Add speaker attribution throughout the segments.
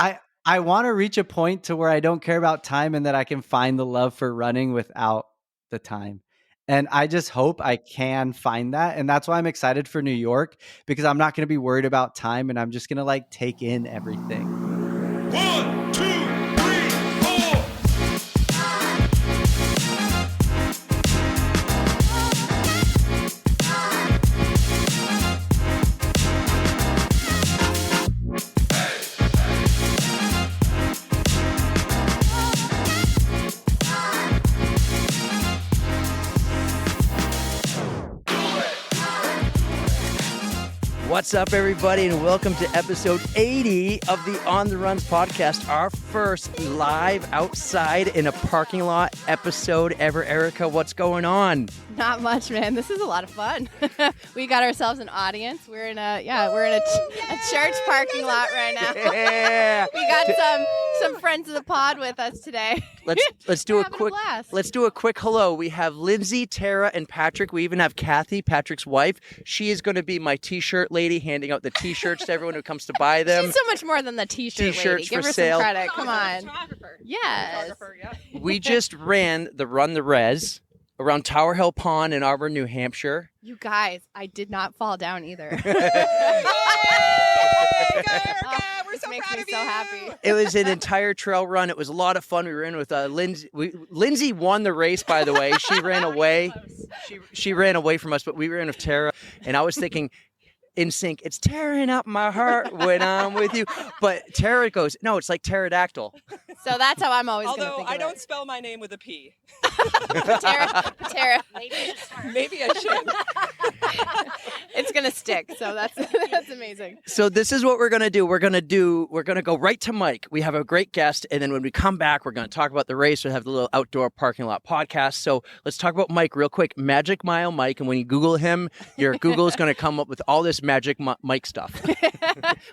Speaker 1: I want to reach a point to where I don't care about time and that I can find the love for running without the time. And I just hope I can find that. And that's why I'm excited for New York, because I'm not going to be worried about time and I'm just going to like take in everything.
Speaker 2: 1, 2, 3, 4.
Speaker 3: What's up, everybody, and welcome to episode 80 of the On the Runs podcast, our first live outside in a parking lot episode ever. Erica, what's going on?
Speaker 4: Not much, man. This is a lot of fun. We got ourselves an audience. We're in a church parking lot right now.
Speaker 3: Yeah.
Speaker 4: We got some friends of the pod with us today.
Speaker 3: Let's do
Speaker 4: We're
Speaker 3: a
Speaker 4: having
Speaker 3: quick
Speaker 4: blast.
Speaker 3: let's do a quick hello. We have Lindsay, Tara, and Patrick. We even have Kathy, Patrick's wife. She is going to be my t-shirt lady, handing out the t-shirts to everyone who comes to buy them.
Speaker 4: She's so much more than the t-shirt
Speaker 3: T-shirts
Speaker 4: lady. Give
Speaker 3: for
Speaker 4: her
Speaker 3: sale.
Speaker 4: some credit. Come on. Yes.
Speaker 3: We just ran the Run the Res around Tower Hill Pond in Auburn, New Hampshire.
Speaker 4: You guys, I did not fall down either.
Speaker 5: We're so
Speaker 4: makes
Speaker 5: proud
Speaker 4: me
Speaker 5: of
Speaker 4: so
Speaker 5: you.
Speaker 4: happy.
Speaker 3: It was an entire trail run. It was a lot of fun. We were in with Lindsay. Lindsay won the race, by the way. She ran away. She ran away from us, but we ran with Tara. And I was thinking, in sync, it's tearing up my heart when I'm with you. But Tara goes, no, it's like pterodactyl.
Speaker 4: So that's how I'm always going to
Speaker 5: Although
Speaker 4: think of
Speaker 5: I don't
Speaker 4: it.
Speaker 5: spell my name with a P.
Speaker 4: Tara,
Speaker 5: Maybe I should.
Speaker 4: it's going to stick. So that's amazing.
Speaker 3: So this is what we're going to do. We're going to go right to Mike. We have a great guest. And then when we come back, we're going to talk about the race. We'll have the little outdoor parking lot podcast. So let's talk about Mike real quick. Magic Mile Mike. And when you Google him, your Google is going to come up with all this Magic Mike stuff.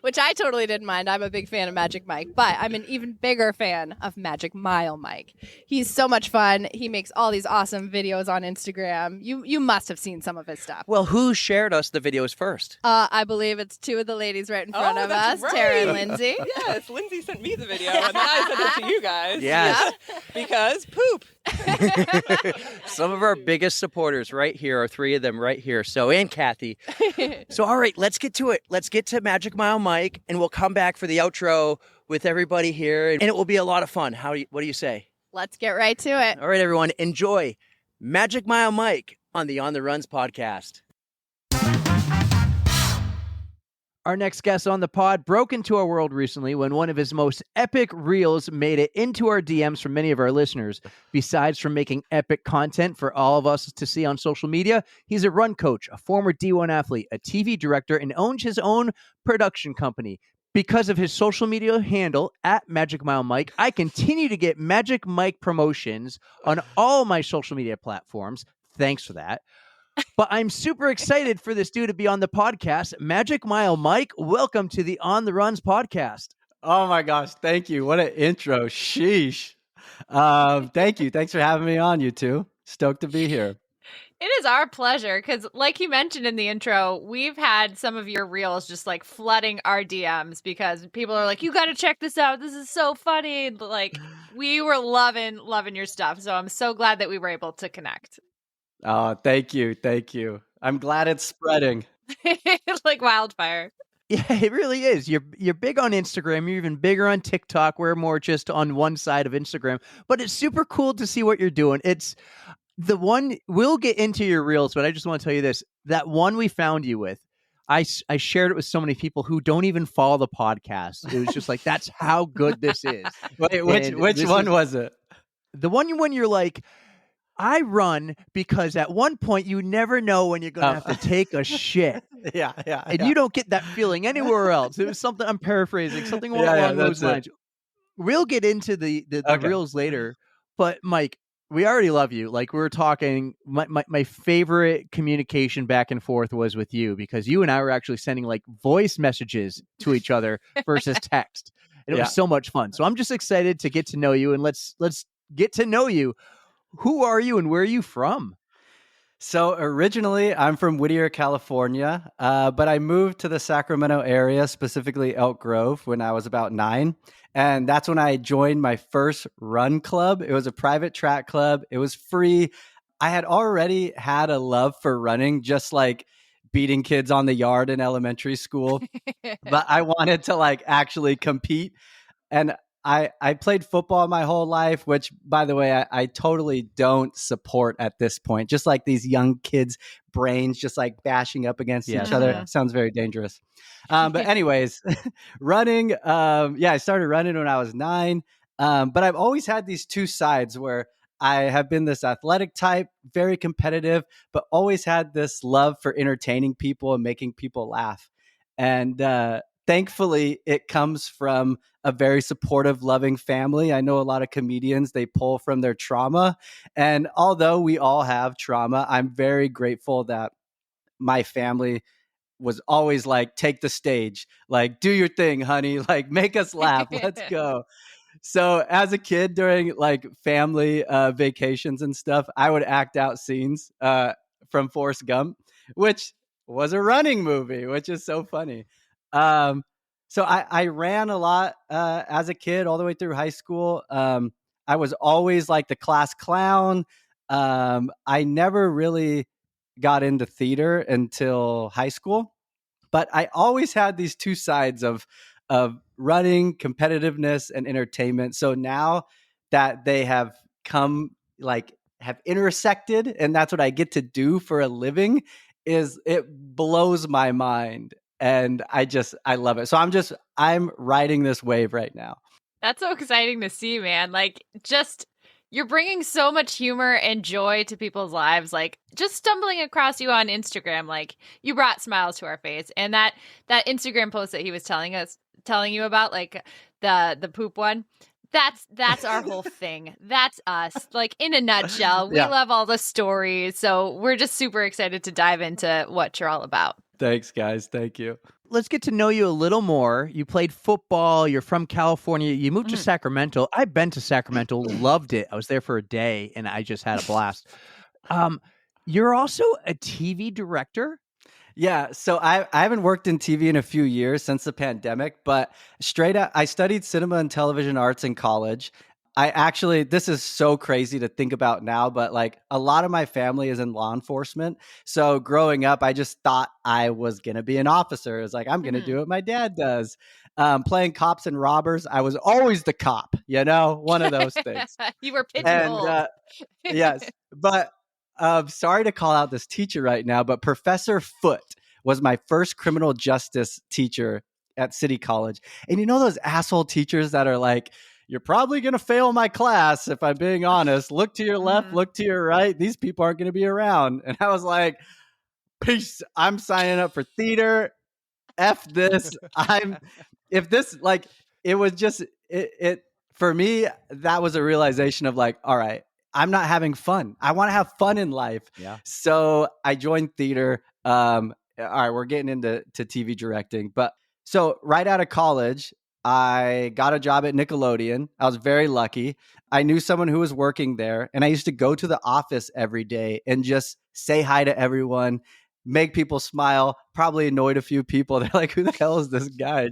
Speaker 4: Which I totally didn't mind. I'm a big fan of Magic Mike, but I'm an even bigger fan of Magic Mile Mike. He's so much fun. He makes all these awesome videos on Instagram. You must have seen some of his stuff.
Speaker 3: Well, who shared us the videos first?
Speaker 4: I believe it's two of the ladies right in front of us,
Speaker 5: that's
Speaker 4: Tara and
Speaker 5: right.
Speaker 4: Lindsay.
Speaker 5: Yes, Lindsay sent me the video, and then I sent it to you guys.
Speaker 3: Yes.
Speaker 5: Because poop.
Speaker 3: Some of our biggest supporters right here are three of them right here. So, and Kathy. So, all right, let's get to it. Let's get to Magic Mile Mike, and we'll come back for the outro with everybody here, and it will be a lot of fun. What do you say?
Speaker 4: Let's get right to it.
Speaker 3: All right, everyone, enjoy Magic Mile Mike on the On the Runs podcast. Our next guest on the pod broke into our world recently when one of his most epic reels made it into our DMs from many of our listeners. Besides from making epic content for all of us to see on social media, he's a run coach, a former D1 athlete, a TV director, and owns his own production company. Because of his social media handle at Magic Mile Mike, I continue to get Magic Mike promotions on all my social media platforms. Thanks for that. But I'm super excited for this dude to be on the podcast. Magic Mile Mike, welcome to the On the Runs podcast.
Speaker 1: Oh my gosh. Thank you. What an intro. Sheesh. Thank you. Thanks for having me on, you two. Stoked to be here.
Speaker 6: It is our pleasure because, like you mentioned in the intro, we've had some of your reels just like flooding our DMs because people are like, you got to check this out. This is so funny. Like, we were loving your stuff. So I'm so glad that we were able to connect.
Speaker 1: Oh, thank you. Thank you. I'm glad it's spreading.
Speaker 6: Like wildfire.
Speaker 3: Yeah, it really is. You're big on Instagram. You're even bigger on TikTok. We're more just on one side of Instagram. But it's super cool to see what you're doing. It's the one, we'll get into your reels, but I just want to tell you this. That one we found you with, I shared it with so many people who don't even follow the podcast. It was just like, that's how good this is.
Speaker 1: Wait,
Speaker 3: And
Speaker 1: which
Speaker 3: this
Speaker 1: one
Speaker 3: is-
Speaker 1: was it?
Speaker 3: The one when you're like, I run because at one point you never know when you're going to have to take a shit.
Speaker 1: Yeah.
Speaker 3: And you don't get that feeling anywhere else. It was something, I'm paraphrasing, something
Speaker 1: Yeah,
Speaker 3: along those
Speaker 1: that's it.
Speaker 3: lines. We'll get into the
Speaker 1: Okay.
Speaker 3: reels later. But Mike, we already love you. Like we were talking, my favorite communication back and forth was with you because you and I were actually sending like voice messages to each other versus text. And it
Speaker 1: Yeah.
Speaker 3: was so much fun. So I'm just excited to get to know you, and let's get to know you. Who are you and where are you from?
Speaker 1: So originally, I'm from Whittier, California, but I moved to the Sacramento area, specifically Elk Grove, when I was about 9. And that's when I joined my first run club. It was a private track club. It was free. I had already had a love for running, just like beating kids on the yard in elementary school, but I wanted to like actually compete. And I played football my whole life, which, by the way, I totally don't support at this point. Just like these young kids' brains just like bashing up against
Speaker 3: Yes,
Speaker 1: each other.
Speaker 3: yeah.
Speaker 1: Sounds very dangerous. But anyways, running. Yeah, I started running when I was 9. But I've always had these two sides where I have been this athletic type, very competitive, but always had this love for entertaining people and making people laugh. And thankfully, it comes from a very supportive, loving family. I know a lot of comedians, they pull from their trauma. And although we all have trauma, I'm very grateful that my family was always like, take the stage, like, do your thing, honey, like, make us laugh. Let's go. So as a kid during like family vacations and stuff, I would act out scenes from Forrest Gump, which was a running movie, which is so funny. Um, so I ran a lot as a kid all the way through high school. I was always like the class clown. I never really got into theater until high school, but I always had these two sides of running, competitiveness, and entertainment. So now that they have come, like, have intersected, and that's what I get to do for a living, is it blows my mind, and I love it. So I'm riding this wave right now.
Speaker 6: That's so exciting to see, man. Like, just you're bringing so much humor and joy to people's lives. Like, just stumbling across you on Instagram, like, you brought smiles to our face. And that Instagram post that he was telling you about, like the poop one, that's our whole thing. That's us. Like, in a nutshell, we
Speaker 1: Yeah.
Speaker 6: love all the stories. So we're just super excited to dive into what you're all about.
Speaker 1: Thanks, guys. Thank you.
Speaker 3: Let's get to know you a little more. You played football. You're from California. You moved to Sacramento. I've been to Sacramento, loved it. I was there for a day, and I just had a blast. You're also a TV director.
Speaker 1: Yeah, so I haven't worked in TV in a few years since the pandemic, but straight out, I studied cinema and television arts in college. This is so crazy to think about now, but like a lot of my family is in law enforcement. So growing up, I just thought I was going to be an officer. It's like, I'm going to do what my dad does. Playing cops and robbers, I was always the cop, one of those things.
Speaker 6: You were
Speaker 1: And
Speaker 6: pigeonholed.
Speaker 1: yes, but sorry to call out this teacher right now, but Professor Foote was my first criminal justice teacher at City College. And you know those asshole teachers that are like, you're probably going to fail my class if I'm being honest. Look to your left, look to your right. These people aren't going to be around. And I was like, peace. I'm signing up for theater. F this. It was just, it for me, that was a realization of like, all right, I'm not having fun. I want to have fun in life.
Speaker 3: Yeah.
Speaker 1: So I joined theater. All right, we're getting into TV directing. But so right out of college, I got a job at Nickelodeon. I was very lucky. I knew someone who was working there, and I used to go to the office every day and just say hi to everyone, make people smile, probably annoyed a few people. They're like, who the hell is this guy? He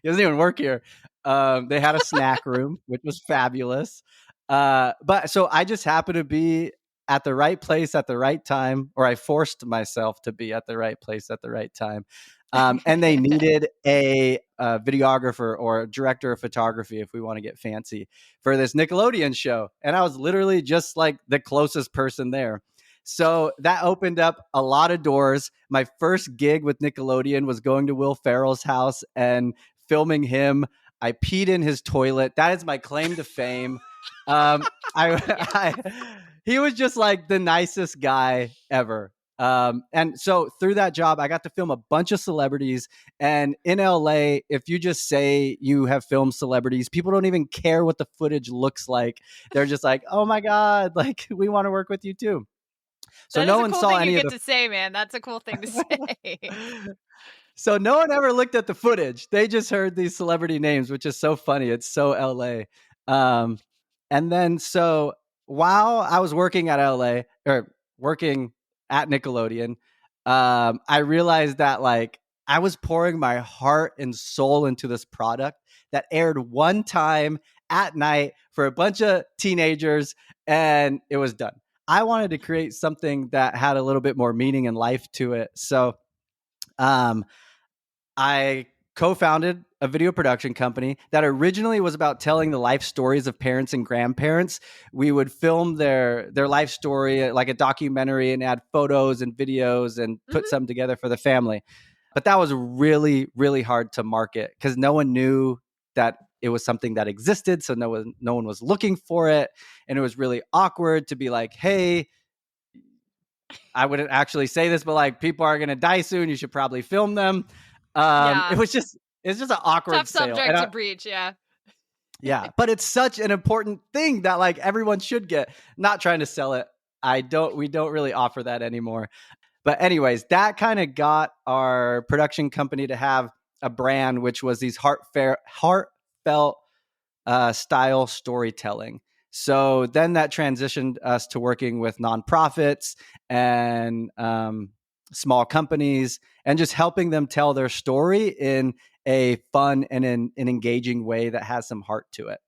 Speaker 1: doesn't even work here. They had a snack room, which was fabulous. But so I just happened to be at the right place at the right time, or I forced myself to be at the right place at the right time. And they needed a videographer or a director of photography, if we want to get fancy, for this Nickelodeon show. And I was literally just like the closest person there. So that opened up a lot of doors. My first gig with Nickelodeon was going to Will Ferrell's house and filming him. I peed in his toilet. That is my claim to fame. He was just like the nicest guy ever. And so through that job, I got to film a bunch of celebrities. And in LA, if you just say you have filmed celebrities, people don't even care what the footage looks like. They're just like, oh my God, like, we want to work with you too. So
Speaker 6: That
Speaker 1: no
Speaker 6: is a
Speaker 1: one
Speaker 6: cool
Speaker 1: saw
Speaker 6: thing
Speaker 1: any
Speaker 6: you
Speaker 1: of
Speaker 6: get
Speaker 1: the
Speaker 6: to say, man. That's a cool thing to say.
Speaker 1: So no one ever looked at the footage. They just heard these celebrity names, which is so funny. It's so LA. And then so while I was working at LA, or working at Nickelodeon, I realized that like I was pouring my heart and soul into this product that aired one time at night for a bunch of teenagers, and it was done. I wanted to create something that had a little bit more meaning and life to it. So I co-founded a video production company that originally was about telling the life stories of parents and grandparents. We would film their life story like a documentary and add photos and videos and put something together for the family. But that was really, really hard to market because no one knew that it was something that existed. So no one was looking for it. And it was really awkward to be like, hey, I wouldn't actually say this, but like people are going to die soon. You should probably film them.
Speaker 6: Yeah.
Speaker 1: It's just an awkward
Speaker 6: Tough
Speaker 1: sale.
Speaker 6: subject to breach. Yeah.
Speaker 1: Yeah, but it's such an important thing that like everyone should get. Not trying to sell it. We don't really offer that anymore. But anyways, that kind of got our production company to have a brand, which was these heartfelt style storytelling. So then that transitioned us to working with nonprofits and small companies and just helping them tell their story in a fun and an engaging way that has some heart to it.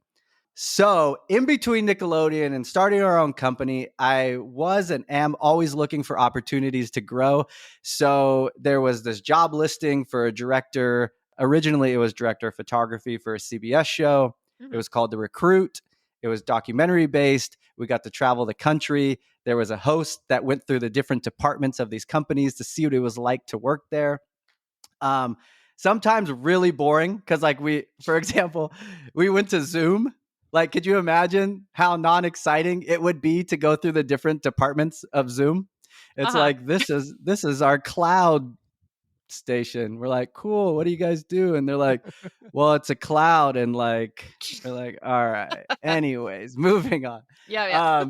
Speaker 1: So in between Nickelodeon and starting our own company, I was and am always looking for opportunities to grow. So there was this job listing for a director. Originally, it was director of photography for a CBS show. It was called The Recruit. It was documentary based. We got to travel the country. There was a host that went through the different departments of these companies to see what it was like to work there. Sometimes really boring because like for example, we went to Zoom. Like, could you imagine how non-exciting it would be to go through the different departments of Zoom? It's like, this is our cloud station. We're like, cool, what do you guys do? And they're like, well, it's a cloud. And like, we're like, all right. Anyways, moving on.
Speaker 6: Yeah.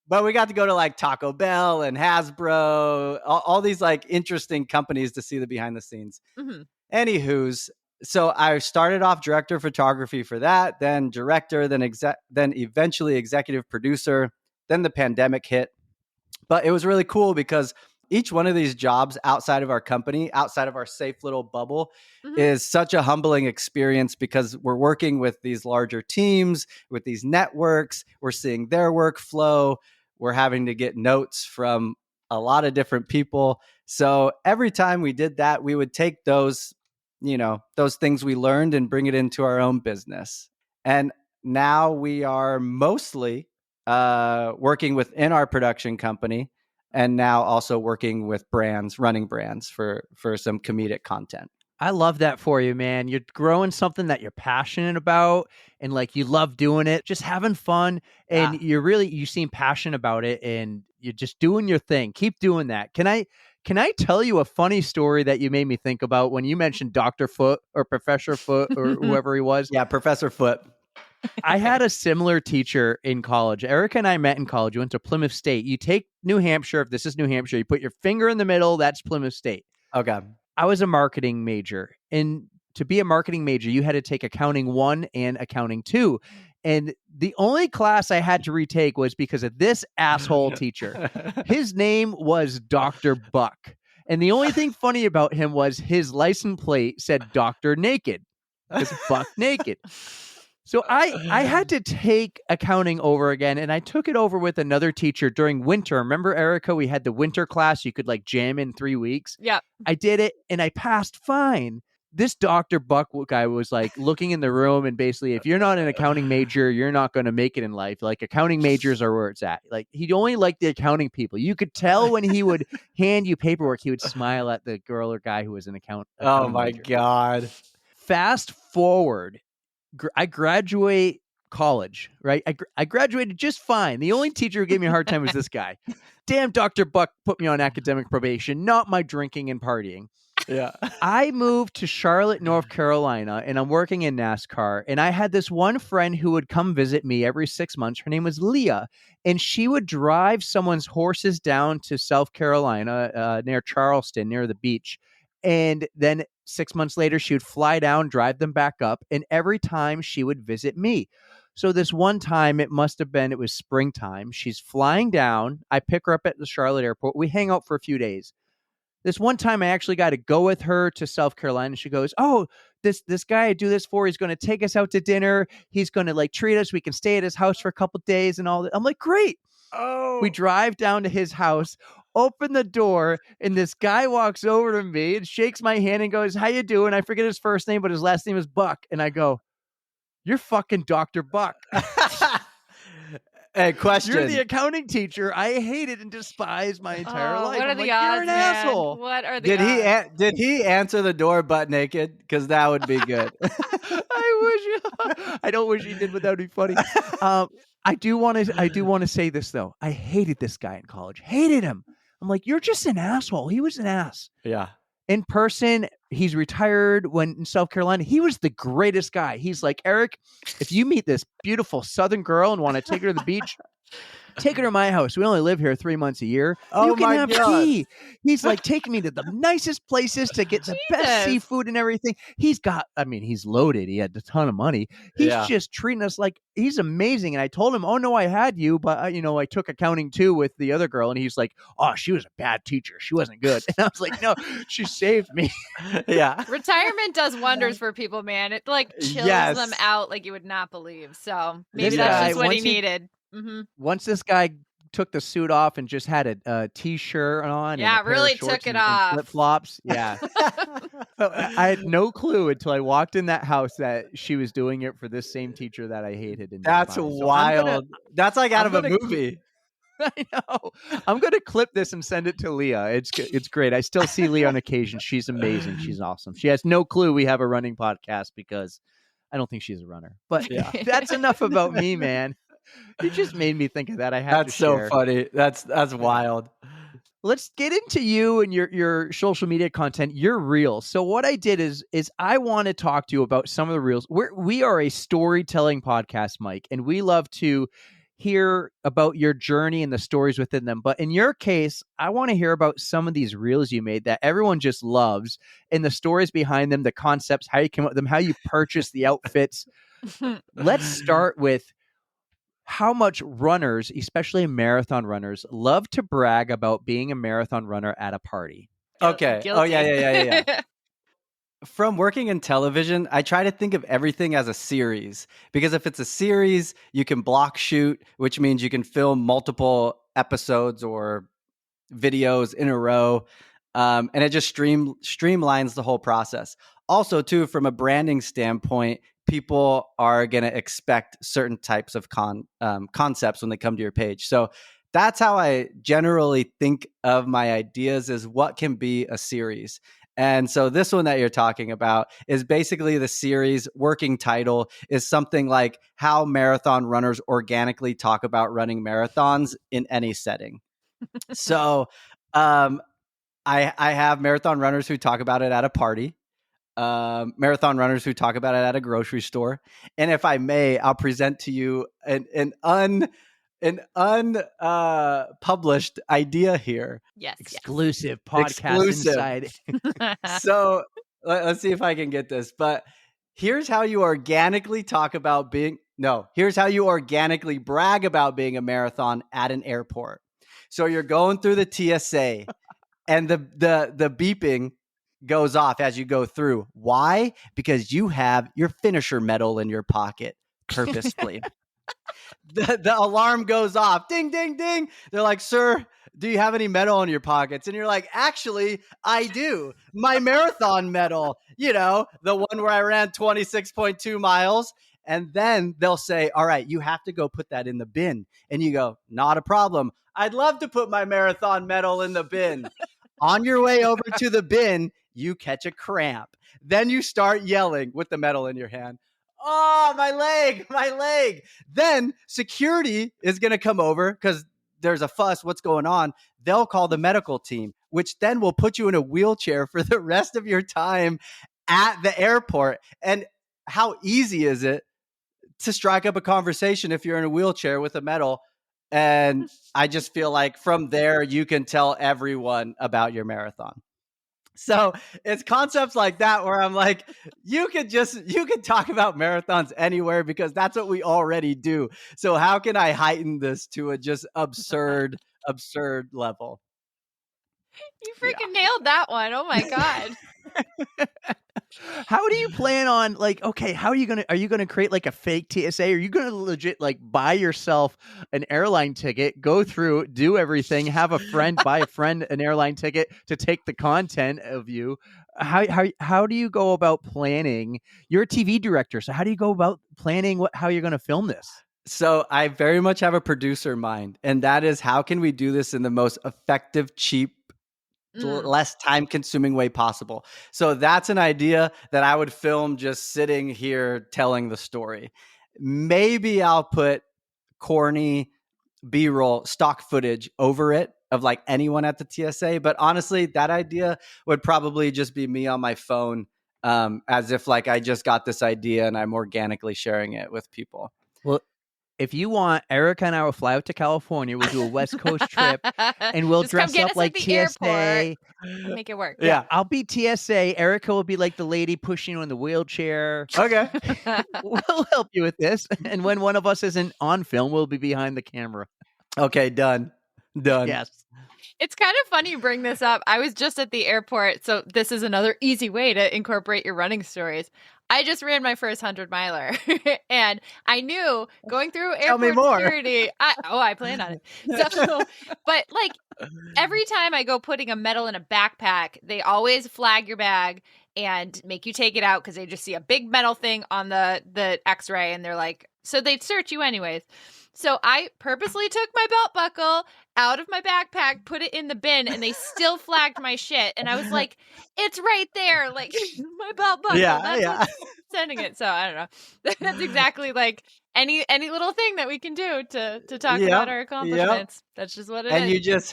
Speaker 1: But we got to go to like Taco Bell and Hasbro, all these like interesting companies to see the behind the scenes. Anywho's, so I started off director of photography for that, then director, then eventually executive producer. Then the pandemic hit. But it was really cool because each one of these jobs outside of our company, outside of our safe little bubble, is such a humbling experience because we're working with these larger teams, with these networks. We're seeing their workflow. We're having to get notes from a lot of different people. So every time we did that, we would take those things we learned and bring it into our own business. And now we are mostly working within our production company and now also working with brands, running brands for some comedic content.
Speaker 3: I love that for you, man. You're growing something that you're passionate about and like you love doing it, just having fun. And you seem passionate about it and you're just doing your thing. Keep doing that. Can I tell you a funny story that you made me think about when you mentioned Dr. Foot or Professor Foot or whoever he was?
Speaker 1: Yeah, Professor Foot.
Speaker 3: I had a similar teacher in college. Erica and I met in college. We went to Plymouth State. You take New Hampshire. If this is New Hampshire, you put your finger in the middle. That's Plymouth State.
Speaker 1: Okay.
Speaker 3: I was a marketing major. And to be a marketing major, you had to take accounting 1 and accounting 2. And the only class I had to retake was because of this asshole teacher. His name was Dr. Buck. And the only thing funny about him was his license plate said Dr. Naked. Because Buck Naked. So I had to take accounting over again, and I took it over with another teacher during winter. Remember, Erica, we had the winter class. You could like jam in 3 weeks.
Speaker 6: Yeah.
Speaker 3: I did it, and I passed fine. This Dr. Buck guy was like looking in the room, and basically, if you're not an accounting major, you're not going to make it in life. Like accounting majors are where it's at. Like he only liked the accounting people. You could tell when he would hand you paperwork, he would smile at the girl or guy who was an accounting
Speaker 1: Oh my
Speaker 3: major.
Speaker 1: God.
Speaker 3: Fast forward. I graduate college, right? I graduated just fine. The only teacher who gave me a hard time was this guy. Damn, Dr. Buck put me on academic probation, not my drinking and partying.
Speaker 1: Yeah.
Speaker 3: I moved to Charlotte, North Carolina, and I'm working in NASCAR. And I had this one friend who would come visit me every 6 months. Her name was Leah. And she would drive someone's horses down to South Carolina, near Charleston, near the beach. And then 6 months later, she would fly down, drive them back up. And every time she would visit me. So this one time, it was springtime. She's flying down. I pick her up at the Charlotte airport. We hang out for a few days. This one time I actually got to go with her to South Carolina. She goes, "Oh, this guy I do this for, he's going to take us out to dinner. He's going to like treat us. We can stay at his house for a couple days and all that." I'm like, "Great."
Speaker 1: Oh,
Speaker 3: We drive down to his house, open the door, and this guy walks over to me and shakes my hand and goes, "How you doing?" I forget his first name, but his last name is Buck. And I go, "You're fucking Dr. Buck.
Speaker 1: Hey, question.
Speaker 3: You're the accounting teacher I hated and despised my entire life."
Speaker 6: What are
Speaker 3: I'm
Speaker 6: the
Speaker 3: like,
Speaker 6: odds,
Speaker 3: "You're an
Speaker 6: man?
Speaker 3: asshole."
Speaker 6: What are the
Speaker 1: Did
Speaker 6: odds?
Speaker 1: did he answer the door butt naked? Because that would be good.
Speaker 3: I don't wish he did, but that would be funny. I do want to say this though. I hated this guy in college. Hated him. I'm like, "You're just an asshole." He was an ass.
Speaker 1: Yeah.
Speaker 3: In person, he's retired. When in South Carolina, he was the greatest guy. He's like, "Eric, if you meet this beautiful Southern girl and want to take her to the beach, take her to my house. We only live here 3 months a year.
Speaker 1: Oh
Speaker 3: You can
Speaker 1: my
Speaker 3: have
Speaker 1: God.
Speaker 3: tea." He's like taking me to the nicest places to get the best
Speaker 6: Jesus.
Speaker 3: seafood and everything. He's loaded. He had a ton of money. He's
Speaker 1: Yeah.
Speaker 3: just treating us like he's amazing. And I told him, "Oh no, I had you, but I took accounting too with the other girl." And he's like, "Oh, she was a bad teacher. She wasn't good." And I was like, "No, she saved me."
Speaker 1: Yeah.
Speaker 6: Retirement does wonders for people, man. It like chills
Speaker 1: Yes.
Speaker 6: them out like you would not believe. So maybe
Speaker 3: This
Speaker 6: that's
Speaker 3: guy,
Speaker 6: just what he
Speaker 3: once he-
Speaker 6: needed. Hmm.
Speaker 3: Once this guy took the suit off and just had a t-shirt on,
Speaker 6: Yeah,
Speaker 3: and a pair
Speaker 6: really
Speaker 3: of shorts
Speaker 6: took it
Speaker 3: and
Speaker 6: off.
Speaker 3: flip-flops. Yeah. I had no clue until I walked in that house that she was doing it for this same teacher that I hated. And
Speaker 1: That's
Speaker 3: despised. So
Speaker 1: wild. That's like out
Speaker 3: I'm
Speaker 1: of a
Speaker 3: gonna
Speaker 1: movie.
Speaker 3: I know. I'm gonna clip this and send it to Leah. It's great. I still see Leah on occasion. She's amazing. She's awesome. She has no clue we have a running podcast because I don't think she's a runner. But
Speaker 1: Yeah.
Speaker 3: that's enough about me, man. You just made me think of that. I have
Speaker 1: That's
Speaker 3: to
Speaker 1: so
Speaker 3: share.
Speaker 1: funny. That's wild.
Speaker 3: Let's get into you and your social media content, your reels. So what I did is I want to talk to you about some of the reels. We are a storytelling podcast, Mike, and we love to hear about your journey and the stories within them. But in your case, I want to hear about some of these reels you made that everyone just loves and the stories behind them, the concepts, how you came up with them, how you purchased the outfits. Let's start with how much runners, especially marathon runners, love to brag about being a marathon runner at a party.
Speaker 1: Okay. Oh yeah. From working in television, I try to think of everything as a series because if it's a series, you can block shoot, which means you can film multiple episodes or videos in a row, and it just streamlines the whole process. Also, too, from a branding standpoint, people are going to expect certain types of concepts when they come to your page. So that's how I generally think of my ideas: is what can be a series. And so this one that you're talking about is basically the series. Working title is something like how marathon runners organically talk about running marathons in any setting. So I have marathon runners who talk about it at a party, marathon runners who talk about it at a grocery store. And if I may, I'll present to you an unpublished idea here.
Speaker 6: Yes.
Speaker 3: Exclusive podcast inside.
Speaker 1: So let's see if I can get this. But here's how you organically here's how you organically brag about being a marathon at an airport. So you're going through the TSA and the beeping goes off as you go through. Why? Because you have your finisher medal in your pocket purposefully. The alarm goes off. Ding, ding, ding. They're like, "Sir, do you have any medal in your pockets?" And you're like, "Actually, I do. My marathon medal, the one where I ran 26.2 miles. And then they'll say, "All right, you have to go put that in the bin." And you go, "Not a problem. I'd love to put my marathon medal in the bin." On your way over to the bin, you catch a cramp. Then you start yelling with the medal in your hand. "Oh, my leg. Then security is going to come over because there's a fuss. What's going on? They'll call the medical team, which then will put you in a wheelchair for the rest of your time at the airport. And how easy is it to strike up a conversation if you're in a wheelchair with a medal? And I just feel like from there, you can tell everyone about your marathon. So it's concepts like that where I'm like, you could talk about marathons anywhere because that's what we already do. So how can I heighten this to a just absurd level?
Speaker 6: You freaking nailed that one. Oh my god.
Speaker 3: How do you plan on okay, are you gonna create like a fake TSA? Are you gonna legit like buy yourself an airline ticket, go through, do everything, have a friend buy a friend an airline ticket to take the content of you? How do you go about planning? You're a TV director, so how do you go about planning how you're gonna film this?
Speaker 1: So I very much have a producer mind, and that is how can we do this in the most effective, cheap, less time consuming way possible. So that's an idea that I would film just sitting here telling the story. Maybe I'll put corny B-roll stock footage over it of like anyone at the TSA. But honestly, that idea would probably just be me on my phone, as if like I just got this idea and I'm organically sharing it with people.
Speaker 3: Well, if you want, Erica and I will fly out to California. We'll do a West Coast trip, and we'll
Speaker 6: Just
Speaker 3: dress
Speaker 6: come get
Speaker 3: up
Speaker 6: us
Speaker 3: like
Speaker 6: at the
Speaker 3: TSA.
Speaker 6: airport. Make it work.
Speaker 1: Yeah.
Speaker 3: I'll be TSA. Erica will be like the lady pushing you in the wheelchair.
Speaker 1: Okay.
Speaker 3: We'll help you with this. And when one of us isn't on film, we'll be behind the camera.
Speaker 1: Okay. Done.
Speaker 3: Yes.
Speaker 6: It's kind of funny you bring this up. I was just at the airport, so this is another easy way to incorporate your running stories. I just ran my first 100-miler, and I knew going through
Speaker 1: Tell me
Speaker 6: airport
Speaker 1: more.
Speaker 6: security. I plan on it. So, but like every time I go putting a medal in a backpack, they always flag your bag and make you take it out because they just see a big metal thing on the X-ray, and they're like, so they'd search you anyways. So I purposely took my belt buckle out of my backpack, put it in the bin, and they still flagged my shit. And I was like, it's right there. Like, my belt buckle. That's what's sending it. So I don't know. That's exactly like any little thing that we can do to talk about our accomplishments. That's just what it is.
Speaker 1: And you just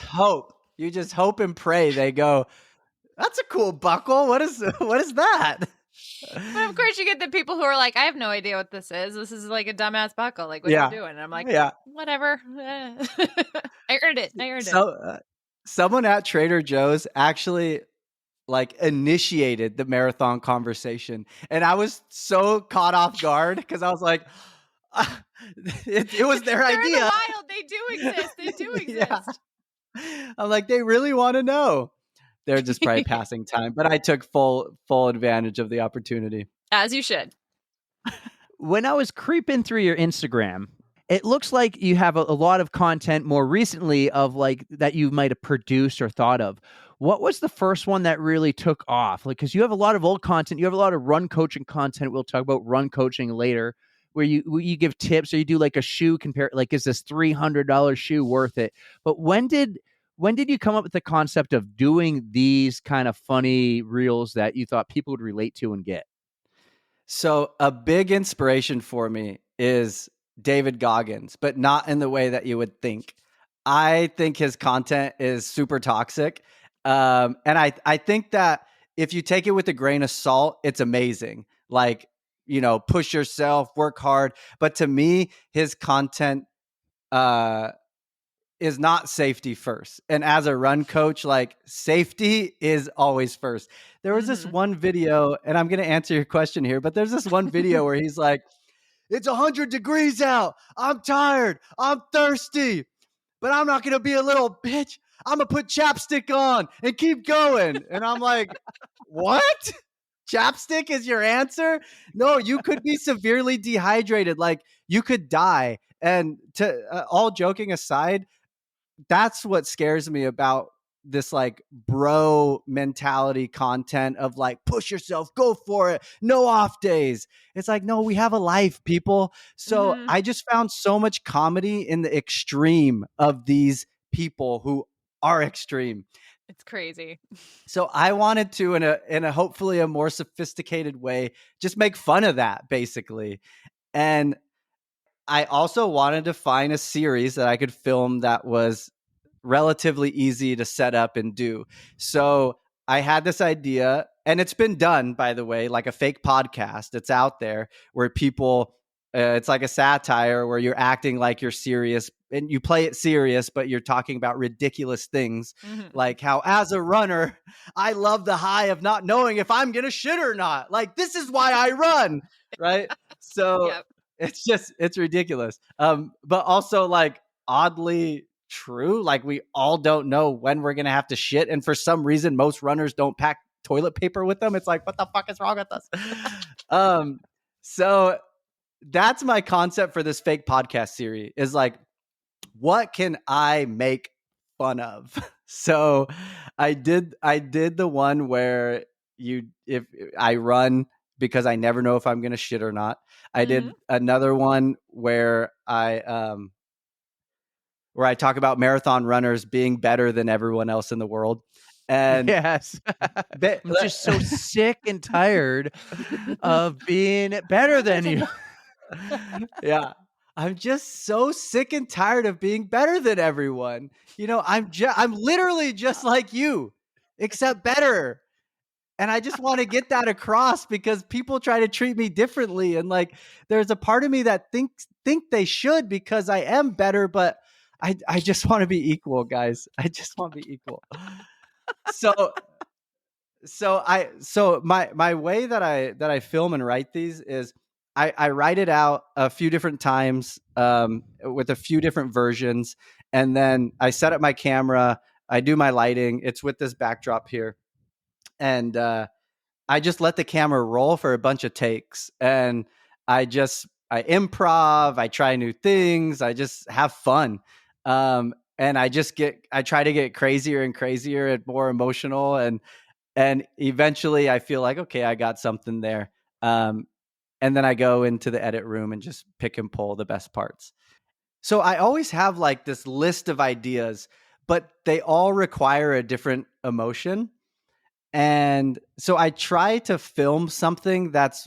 Speaker 1: hope and pray they go, that's a cool buckle. What is that?
Speaker 6: But of course, you get the people who are like, I have no idea what this is. This is like a dumbass buckle. Like, what are you doing? And I'm like, whatever. I earned it.
Speaker 1: Someone at Trader Joe's actually like initiated the marathon conversation. And I was so caught off guard because I was like, it was their
Speaker 6: They're
Speaker 1: idea.
Speaker 6: in the wild. They do exist. They do exist.
Speaker 1: Yeah. I'm like, they really want to know. They're just probably passing time, but I took full advantage of the opportunity.
Speaker 6: As you should.
Speaker 3: When I was creeping through your Instagram, it looks like you have a lot of content more recently of like that you might have produced or thought of. What was the first one that really took off? Like, because you have a lot of old content, you have a lot of run coaching content. We'll talk about run coaching later, where you give tips or you do like a shoe compare, like, is this $300 shoe worth it? But when did you come up with the concept of doing these kind of funny reels that you thought people would relate to and get?
Speaker 1: So a big inspiration for me is David Goggins, but not in the way that you would think. I think his content is super toxic. And I think that if you take it with a grain of salt, it's amazing. Like, push yourself, work hard. But to me, his content is not safety first. And as a run coach, like, safety is always first. There was this one video, and I'm going to answer your question here, but there's this one video where he's like, it's 100 degrees out. I'm tired. I'm thirsty, but I'm not going to be a little bitch. I'm going to put chapstick on and keep going. And I'm like, what? Chapstick is your answer? No, you could be severely dehydrated. Like, you could die. And to all joking aside, that's what scares me about this like bro mentality content of like, push yourself, go for it, no off days. It's like, no, we have a life, people. So I just found so much comedy in the extreme of these people who are extreme.
Speaker 6: It's crazy.
Speaker 1: So I wanted to, in a hopefully a more sophisticated way, just make fun of that, basically. And I also wanted to find a series that I could film that was relatively easy to set up and do. So I had this idea, and it's been done, by the way, like a fake podcast. It's out there where people, it's like a satire where you're acting like you're serious and you play it serious, but you're talking about ridiculous things,
Speaker 6: Mhm.
Speaker 1: like how as a runner, I love the high of not knowing if I'm gonna shit or not. Like this is why I run, right? So
Speaker 6: Yep.
Speaker 1: it's ridiculous. But also like oddly true. Like we all don't know when we're gonna have to shit, and for some reason, most runners don't pack toilet paper with them. It's like, what the fuck is wrong with us? So that's my concept for this fake podcast series is like, what can I make fun of? So I did the one where if I run because I never know if I'm gonna shit or not. I did another one where I talk about marathon runners being better than everyone else in the world. And
Speaker 3: Yes. I'm just so sick and tired of being better than you.
Speaker 1: Yeah. I'm just so sick and tired of being better than everyone. You know, I'm literally just like you, except better. And I just want to get that across because people try to treat me differently. And like there's a part of me that think they should because I am better, but I just want to be equal, guys. I just want to be equal. So my way that I film and write these is I write it out a few different times with a few different versions, and then I set up my camera, I do my lighting, it's with this backdrop here, and I just let the camera roll for a bunch of takes, and I improv, I try new things, I just have fun. And I try to get crazier and crazier and more emotional, and eventually I feel like, okay, I got something there. And then I go into the edit room and just pick and pull the best parts. So I always have like this list of ideas, but they all require a different emotion. And so I try to film something that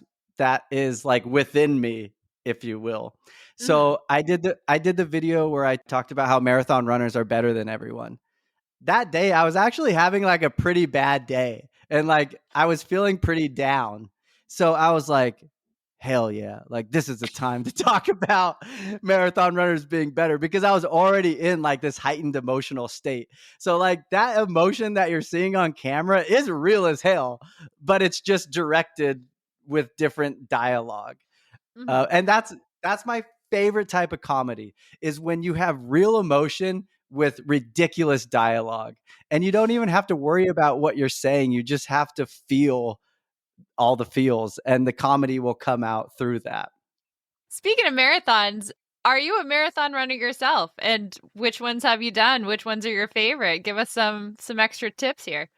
Speaker 1: is like within me, if you will. So I did the video where I talked about how marathon runners are better than everyone. That day I was actually having like a pretty bad day, and like I was feeling pretty down. So I was like, hell yeah, like this is the time to talk about marathon runners being better, because I was already in like this heightened emotional state. So like that emotion that you're seeing on camera is real as hell, but it's just directed with different dialogue. And that's my favorite type of comedy, is when you have real emotion with ridiculous dialogue, and you don't even have to worry about what you're saying. You just have to feel all the feels, and the comedy will come out through that.
Speaker 6: Speaking of marathons, are you a marathon runner yourself? And which ones have you done? Which ones are your favorite? Give us some extra tips here.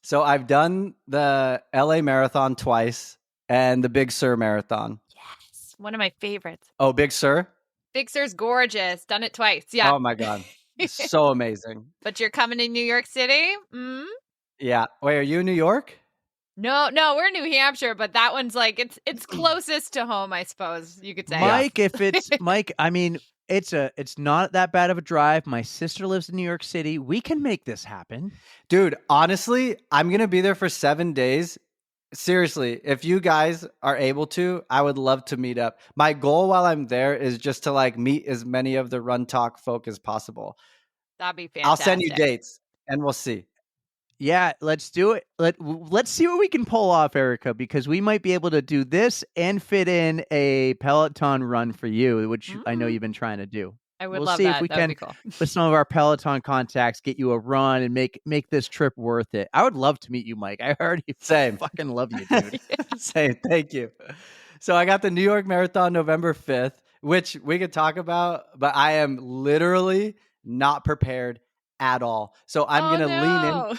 Speaker 1: So I've done the LA Marathon twice and the Big Sur Marathon.
Speaker 6: Yes, one of my favorites.
Speaker 1: Oh, Big Sur?
Speaker 6: Big Sur's gorgeous. Done it twice. Yeah.
Speaker 1: Oh my God. So amazing.
Speaker 6: But you're coming to New York City?
Speaker 1: Yeah. Wait, are you in New York?
Speaker 6: No, we're in New Hampshire, but that one's like it's closest to home, I suppose you could say.
Speaker 3: Mike, if it's Mike, I mean, it's not that bad of a drive. My sister lives in New York City. We can make this happen.
Speaker 1: Dude, honestly, I'm going to be there for 7 days. Seriously, if you guys are able to, I would love to meet up. My goal while I'm there is just to like meet as many of the Run Talk folk as possible.
Speaker 6: That'd be fantastic.
Speaker 1: I'll send you dates and we'll see.
Speaker 3: Yeah, let's do it. Let's see what we can pull off, Erica, because we might be able to do this and fit in a Peloton run for you, which I know you've been trying to do.
Speaker 6: I would
Speaker 3: We'll
Speaker 6: love
Speaker 3: see
Speaker 6: that.
Speaker 3: if we
Speaker 6: That would
Speaker 3: can,
Speaker 6: be cool.
Speaker 3: with some of our Peloton contacts, get you a run and make this trip worth it. I would love to meet you, Mike. I already
Speaker 1: Same.
Speaker 3: fucking love you, dude.
Speaker 1: Same. Thank you. So I got the New York Marathon November 5th, which we could talk about, but I am literally not prepared at all. So I'm going to lean in.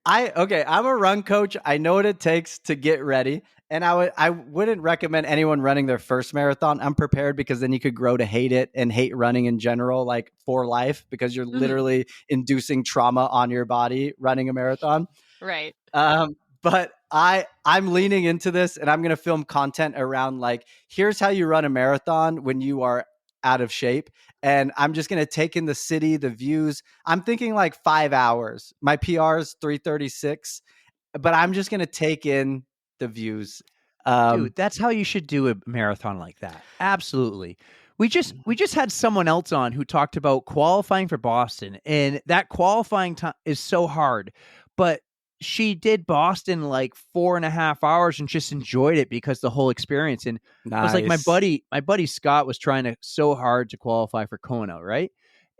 Speaker 1: I'm a run coach. I know what it takes to get ready. And I wouldn't recommend anyone running their first marathon. I'm prepared because then you could grow to hate it and hate running in general, like for life, because you're literally inducing trauma on your body running a marathon.
Speaker 6: Right.
Speaker 1: But I'm leaning into this, and I'm going to film content around like, here's how you run a marathon when you are out of shape. And I'm just going to take in the city, the views. I'm thinking like 5 hours. My PR is 3:36, but I'm just going to take in the views.
Speaker 3: Dude, that's how you should do a marathon like that. Absolutely. We just had someone else on who talked about qualifying for Boston, and that qualifying time is so hard. But she did Boston like 4.5 hours and just enjoyed it because the whole experience. And I was like, my buddy Scott was trying so hard to qualify for Kona, right?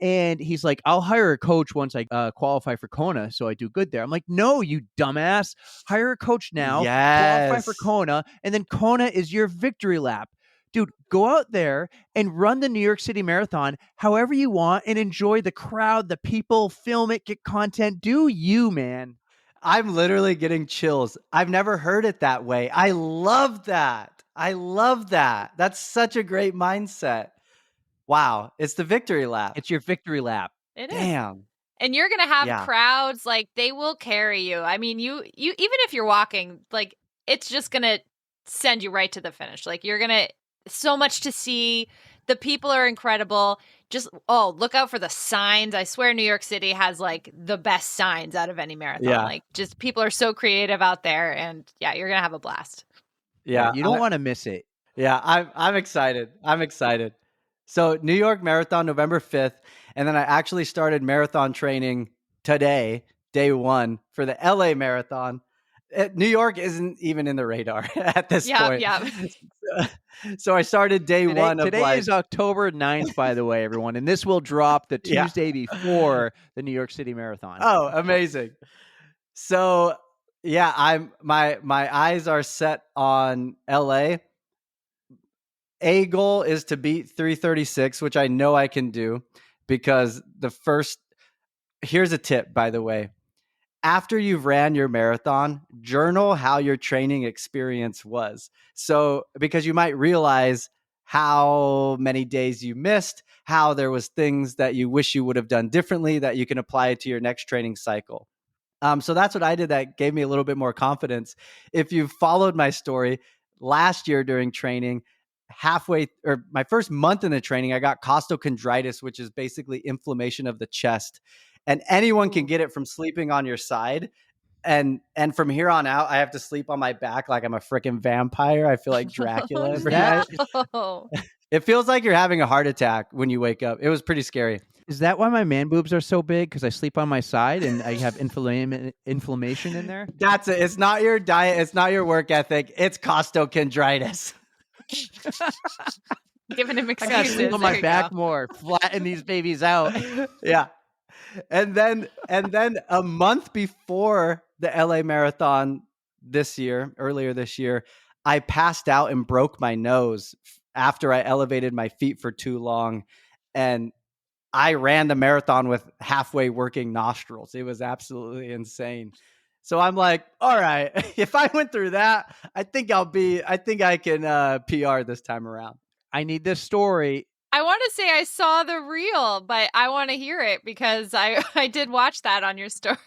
Speaker 3: And he's like, I'll hire a coach once I qualify for Kona, so I do good there. I'm like, no, you dumbass. Hire a coach now, qualify for
Speaker 1: Yes.
Speaker 3: Kona, and then Kona is your victory lap. Dude, go out there and run the New York City Marathon however you want and enjoy the crowd, the people, film it, get content. Do you, man.
Speaker 1: I'm literally getting chills. I've never heard it that way. I love that. I love that. That's such a great mindset. Wow. It's the victory lap.
Speaker 3: It's your victory lap.
Speaker 6: It is.
Speaker 1: Damn.
Speaker 6: And you're gonna have
Speaker 1: Yeah.
Speaker 6: crowds, like they will carry you. I mean, you even if you're walking, like it's just gonna send you right to the finish. Like you're gonna so much to see. The people are incredible. Just look out for the signs. I swear New York City has like the best signs out of any marathon.
Speaker 1: Yeah.
Speaker 6: Like just people are so creative out there, and yeah, you're gonna have a blast.
Speaker 1: Yeah.
Speaker 3: You don't want to miss it.
Speaker 1: Yeah, I'm excited. I'm excited. So New York Marathon, November 5th. And then I actually started marathon training today, day 1, for the LA Marathon. New York isn't even in the radar at this point.
Speaker 6: Yeah.
Speaker 1: So I started day 1 of
Speaker 3: Today
Speaker 1: like,
Speaker 3: is October 9th, by the way, everyone. And this will drop the
Speaker 1: Yeah.
Speaker 3: Tuesday before the New York City Marathon.
Speaker 1: oh, amazing. So yeah, my eyes are set on LA. A goal is to beat 3:36, which I know I can do because here's a tip, by the way. After you've ran your marathon, journal how your training experience was. So, because you might realize how many days you missed, how there was things that you wish you would have done differently that you can apply to your next training cycle. So that's what I did. That gave me a little bit more confidence. If you've followed my story, last year during training, my first month in the training, I got costochondritis, which is basically inflammation of the chest. And anyone can get it from sleeping on your side. And from here on out, I have to sleep on my back like I'm a freaking vampire. I feel like Dracula every night.
Speaker 6: No.
Speaker 1: It feels like you're having a heart attack when you wake up. It was pretty scary.
Speaker 3: Is that why my man boobs are so big? Because I sleep on my side and I have inflammation in there?
Speaker 1: That's it. It's not your diet. It's not your work ethic. It's costochondritis.
Speaker 6: Giving him
Speaker 3: I gotta
Speaker 6: excuses.
Speaker 3: sleep on
Speaker 6: There
Speaker 3: my
Speaker 6: you
Speaker 3: back
Speaker 6: go.
Speaker 3: more. Flatten these babies out.
Speaker 1: Yeah. And then a month before the LA Marathon earlier this year, I passed out and broke my nose after I elevated my feet for too long. And I ran the marathon with halfway working nostrils. It was absolutely insane. So I'm like, all right, if I went through that, I think I can PR this time around.
Speaker 3: I need this story.
Speaker 6: I want to say I saw the reel, but I want to hear it because I did watch that on your story.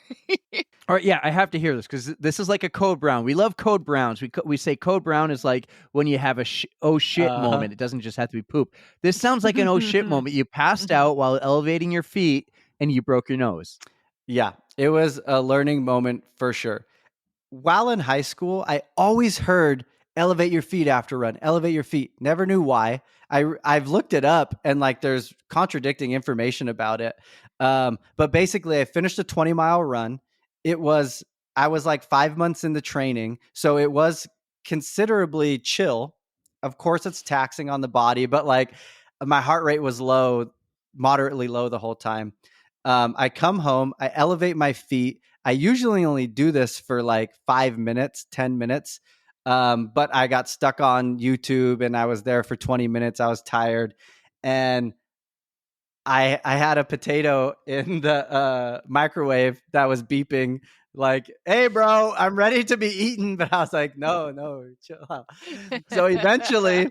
Speaker 3: All right, yeah, I have to hear this because this is like a code brown. We love code browns. We say code brown is like when you have a oh shit moment. It doesn't just have to be poop. This sounds like an oh shit moment. You passed out while elevating your feet and you broke your nose.
Speaker 1: Yeah, it was a learning moment for sure. While in high school, I always heard elevate your feet after run, elevate your feet. Never knew why. I've looked it up and like there's contradicting information about it. But basically I finished a 20-mile run. I was like 5 months in the training. So it was considerably chill. Of course it's taxing on the body, but like my heart rate was low, moderately low the whole time. I come home, I elevate my feet. I usually only do this for like 5 minutes, 10 minutes. But I got stuck on YouTube and I was there for 20 minutes. I was tired and I had a potato in the microwave that was beeping like, hey bro, I'm ready to be eaten. But I was like, no, chill out. So eventually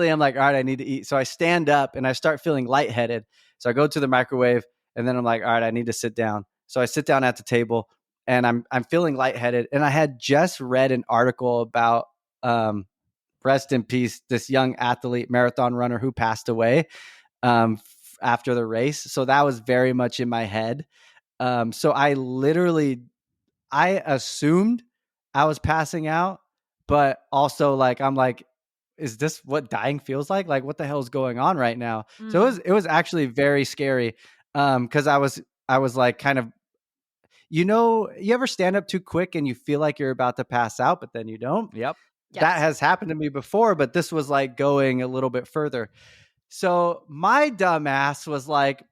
Speaker 1: I'm like, all right, I need to eat. So I stand up and I start feeling lightheaded. So I go to the microwave and then I'm like, all right, I need to sit down. So I sit down at the table and I'm feeling lightheaded. And I had just read an article about, rest in peace, this young athlete, marathon runner who passed away after the race. So that was very much in my head. So I assumed I was passing out, but also like I'm like, is this what dying feels like? Like, what the hell is going on right now? So it was actually very scary. Because I was like kind of, you ever stand up too quick and you feel like you're about to pass out, but then you don't.
Speaker 3: Yep.
Speaker 1: That has happened to me before, but this was like going a little bit further. So my dumb ass was like,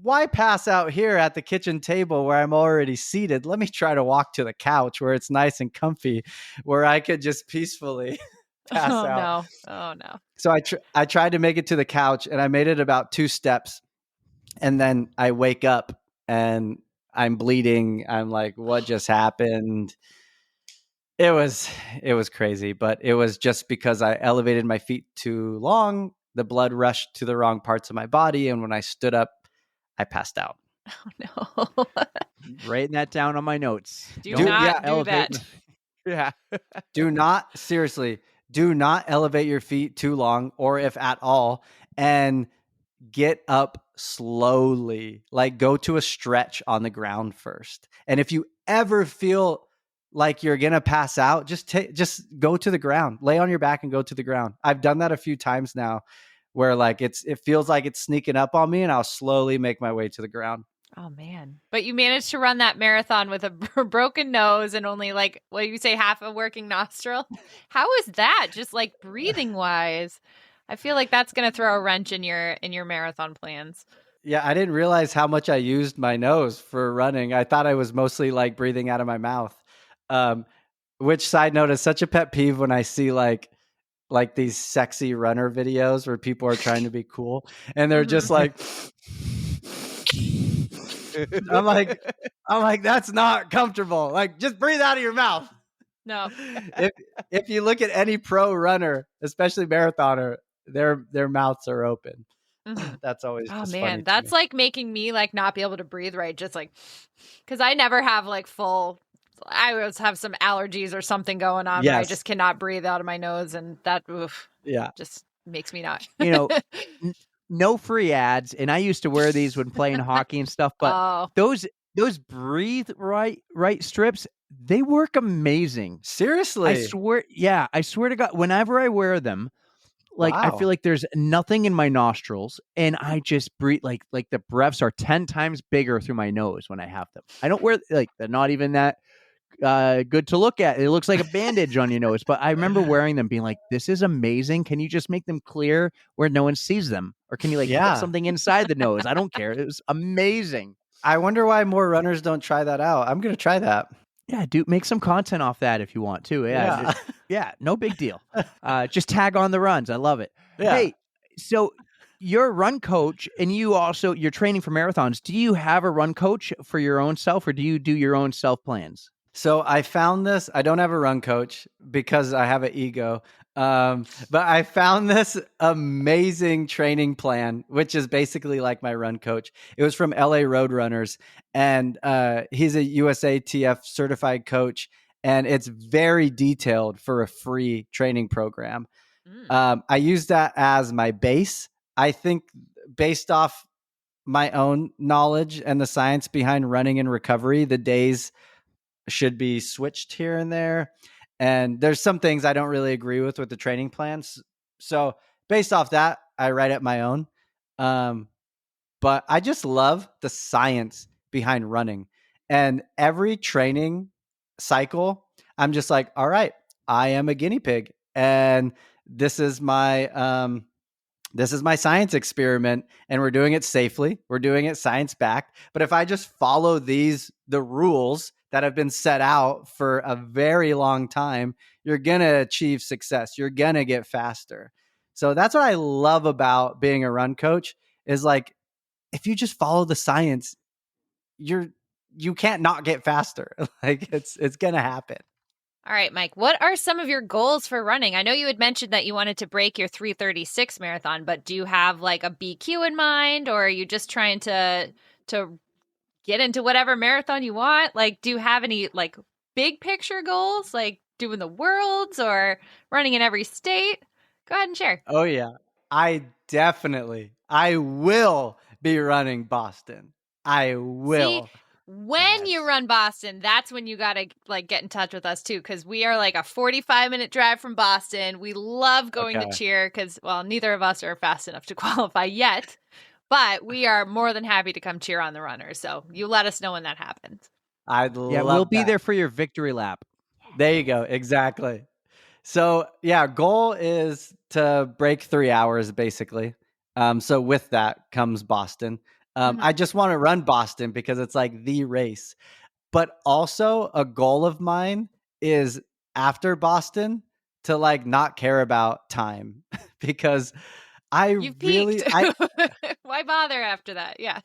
Speaker 1: why pass out here at the kitchen table where I'm already seated? Let me try to walk to the couch where it's nice and comfy, where I could just peacefully pass
Speaker 6: Oh
Speaker 1: out.
Speaker 6: no. Oh no.
Speaker 1: So I tried to make it to the couch, and I made it about 2 steps, and then I wake up and I'm bleeding. I'm like, what just happened? It was crazy, but it was just because I elevated my feet too long. The blood rushed to the wrong parts of my body, and when I stood up, I passed out.
Speaker 6: Oh no.
Speaker 3: Writing that down on my notes.
Speaker 6: Do
Speaker 1: Don't-
Speaker 6: not
Speaker 1: yeah,
Speaker 6: do
Speaker 3: elevate-
Speaker 6: that.
Speaker 3: Yeah.
Speaker 1: Do not, seriously, do not elevate your feet too long, or if at all, and get up slowly. Like, go to a stretch on the ground first. And if you ever feel like you're gonna pass out, just go to the ground, lay on your back and go to the ground. I've done that a few times now, where like it feels like it's sneaking up on me, and I'll slowly make my way to the ground.
Speaker 6: Oh man. But you managed to run that marathon with a broken nose and only like, what do you say, half a working nostril? How is that? Just like breathing wise. I feel like that's going to throw a wrench in your marathon plans.
Speaker 1: Yeah, I didn't realize how much I used my nose for running. I thought I was mostly like breathing out of my mouth. Which, side note, is such a pet peeve when I see like these sexy runner videos where people are trying to be cool and they're just like I'm like, that's not comfortable. Like, just breathe out of your mouth.
Speaker 6: No.
Speaker 1: If you look at any pro runner, especially marathoner, their mouths are open.
Speaker 6: Mhm.
Speaker 1: That's always
Speaker 6: Oh
Speaker 1: just funny
Speaker 6: man,
Speaker 1: to
Speaker 6: that's
Speaker 1: me.
Speaker 6: like making me like not be able to breathe right. Just like, because I never have like full. I always have some allergies or something going on where I
Speaker 1: Yes.
Speaker 6: just cannot breathe out of my nose, and that
Speaker 1: Yeah.
Speaker 6: just makes me not.
Speaker 3: You know, no free ads. And I used to wear these when playing hockey and stuff, but
Speaker 6: Oh,
Speaker 3: those breathe right strips, they work amazing.
Speaker 1: Seriously.
Speaker 3: I swear to God, whenever I wear them, like I
Speaker 1: Wow.
Speaker 3: feel like there's nothing in my nostrils, and I just breathe like the breaths are 10 times bigger through my nose when I have them. I don't wear like they're not even that good to look at. It looks like a bandage on your nose, but I remember wearing them, being like, "This is amazing. Can you just make them clear where no one sees them, or can you like
Speaker 1: Yeah.
Speaker 3: put something inside the nose? I don't care. It was amazing."
Speaker 1: I wonder why more runners don't try that out. I'm going to try that.
Speaker 3: Yeah, dude, make some content off that if you want to.
Speaker 1: Yeah.
Speaker 3: Yeah, no big deal. Just tag on the runs. I love it.
Speaker 1: Yeah.
Speaker 3: Hey, so you're a run coach, and you're training for marathons. Do you have a run coach for your own self, or do you do your own self plans?
Speaker 1: So I found this. I don't have a run coach because I have an ego. But I found this amazing training plan, which is basically like my run coach. It was from LA Roadrunners, and he's a USATF certified coach, and it's very detailed for a free training program. I use that as my base. I think based off my own knowledge and the science behind running and recovery, the days should be switched here and there. And there's some things I don't really agree with the training plans. So based off that, I write up my own. But I just love the science behind running. And every training cycle, I'm just like, all right, I am a guinea pig. And this is my science experiment, and we're doing it safely. We're doing it science backed. But if I just follow the rules that have been set out for a very long time, you're going to achieve success. You're going to get faster. So that's what I love about being a run coach is like, if you just follow the science, you can't not get faster. Like it's going to happen.
Speaker 6: all right, Mike. What are some of your goals for running? I know you had mentioned that you wanted to break your 3:36 marathon, but do you have like a BQ in mind, or are you just trying to get into whatever marathon you want? Like, do you have any like big picture goals, like doing the worlds or running in every state? Go ahead and share.
Speaker 1: Oh yeah. I will be running Boston. I will.
Speaker 6: See, When you run Boston, that's when you got to like get in touch with us too, because we are like a 45-minute drive from Boston. We love going to cheer because, well, neither of us are fast enough to qualify yet, but we are more than happy to come cheer on the runners. So you let us know when that happens.
Speaker 1: I'd love
Speaker 3: we'll be
Speaker 1: that.
Speaker 3: there for your victory lap.
Speaker 1: There you go. Exactly. So yeah, goal is to break 3 hours basically. So with that comes Boston. I just want to run Boston because it's like the race. But also a goal of mine is after Boston to like not care about time because
Speaker 6: You've peaked. Why bother after that? Yeah.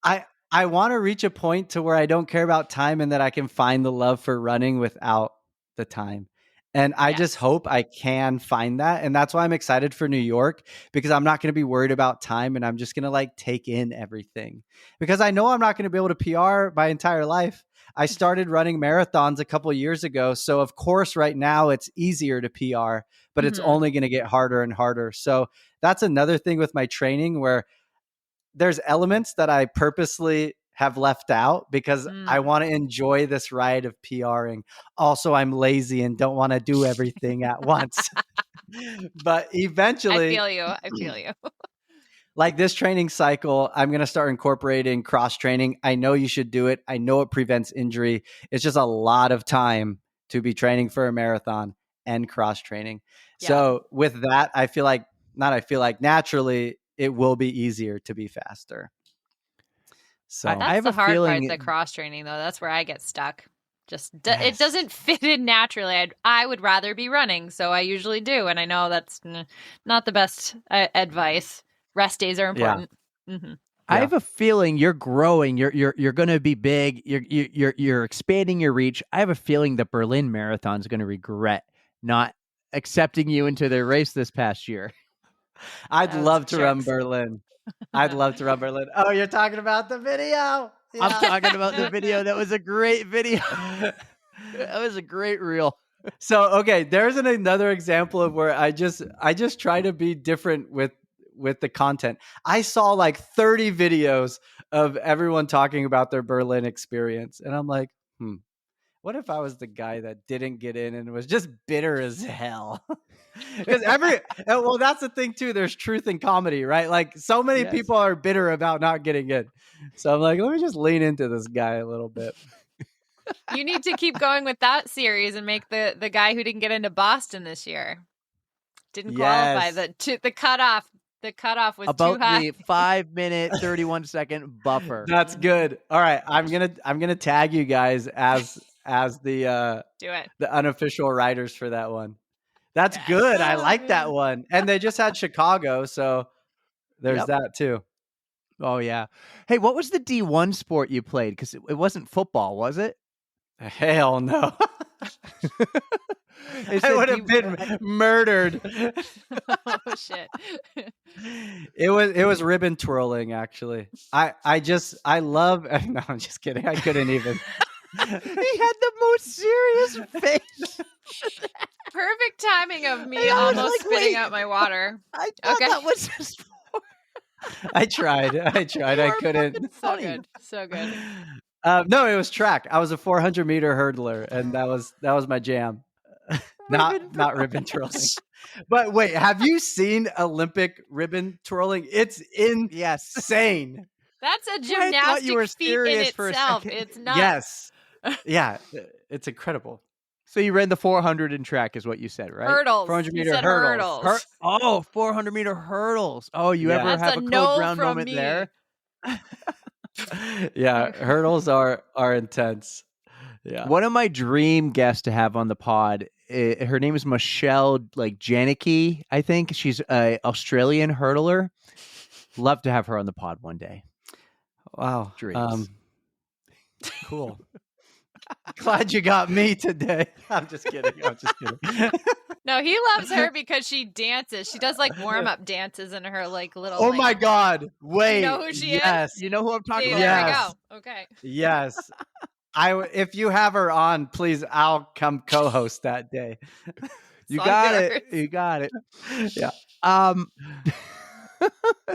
Speaker 1: I want to reach a point to where I don't care about time and that I can find the love for running without the time. And I just hope I can find that. And that's why I'm excited for New York, because I'm not going to be worried about time and I'm just going to like take in everything, because I know I'm not going to be able to PR my entire life. I started running marathons a couple years ago. So of course, right now it's easier to PR, but it's only going to get harder and harder. So that's another thing with my training where there's elements that I purposely have left out because I want to enjoy this ride of PRing. Also, I'm lazy and don't want to do everything at once. But eventually,
Speaker 6: I feel you.
Speaker 1: Like this training cycle, I'm going to start incorporating cross training. I know you should do it. I know it prevents injury. It's just a lot of time to be training for a marathon and cross training. Yeah. So with that, naturally it will be easier to be faster. So
Speaker 6: that's
Speaker 3: I have
Speaker 6: the hard
Speaker 3: feeling
Speaker 6: part, the cross training though. That's where I get stuck. It doesn't fit in naturally. I would rather be running, so I usually do, and I know that's not the best advice. Rest days are important. Yeah. Mm-hmm.
Speaker 3: I have a feeling you're growing. You're going to be big. You're expanding your reach. I have a feeling the Berlin Marathon is going to regret not accepting you into their race this past year.
Speaker 1: I'd love to run Berlin. I'd love to run Berlin. Oh, you're talking about the video?
Speaker 3: Yeah. I'm talking about the video. That was a great video. That was a great reel.
Speaker 1: So, okay, there's another example of where I just try to be different with the content. I saw like 30 videos of everyone talking about their Berlin experience. And I'm like, what if I was the guy that didn't get in and was just bitter as hell? Because well, that's the thing too. There's truth in comedy, right? Like so many people are bitter about not getting in. So I'm like, let me just lean into this guy a little bit.
Speaker 6: You need to keep going with that series and make the guy who didn't get into Boston this year didn't qualify. The cutoff. The cutoff was
Speaker 3: about
Speaker 6: too high.
Speaker 3: The 5-minute 31-second buffer.
Speaker 1: That's good. All right, I'm gonna tag you guys as the
Speaker 6: do it.
Speaker 1: The unofficial writers for that one. That's good. I like that one. And they just had Chicago, so there's that too.
Speaker 3: Oh yeah. Hey, what was the D1 sport you played? Because it wasn't football, was it?
Speaker 1: Hell no. I would have been murdered.
Speaker 6: Oh shit.
Speaker 1: It was ribbon twirling, actually. I love no, I'm just kidding. I couldn't even.
Speaker 3: He had the most serious face.
Speaker 6: Perfect timing of me almost spitting out my water.
Speaker 3: I thought that was a sport.
Speaker 1: I tried. I couldn't.
Speaker 6: So good.
Speaker 1: No, it was track. I was a 400-meter hurdler, and that was my jam. not ribbon twirling. But wait, have you seen Olympic ribbon twirling? It's insane.
Speaker 6: That's a gymnastic feat in itself. It's not.
Speaker 1: Yes. Yeah, it's incredible.
Speaker 3: So you ran the 400 in track is what you said, right?
Speaker 6: Hurdles.
Speaker 3: 400-meter hurdles. 400-meter hurdles. Oh, you ever have a Code Brown moment there?
Speaker 1: Yeah, hurdles are intense. Yeah.
Speaker 3: One of my dream guests to have on the pod, her name is Michelle Janicki, I think. She's an Australian hurdler. Love to have her on the pod one day.
Speaker 1: Wow.
Speaker 3: Dreams.
Speaker 1: Cool. Glad you got me today. I'm just kidding.
Speaker 6: No, he loves her because she dances. She does warm-up dances in her little.
Speaker 1: Oh my God! Wait.
Speaker 6: You know who she
Speaker 3: is? You know who I'm talking about?
Speaker 6: There we go. Okay.
Speaker 1: Yes. If you have her on, please, I'll come co-host that day.
Speaker 3: You got it. Yeah.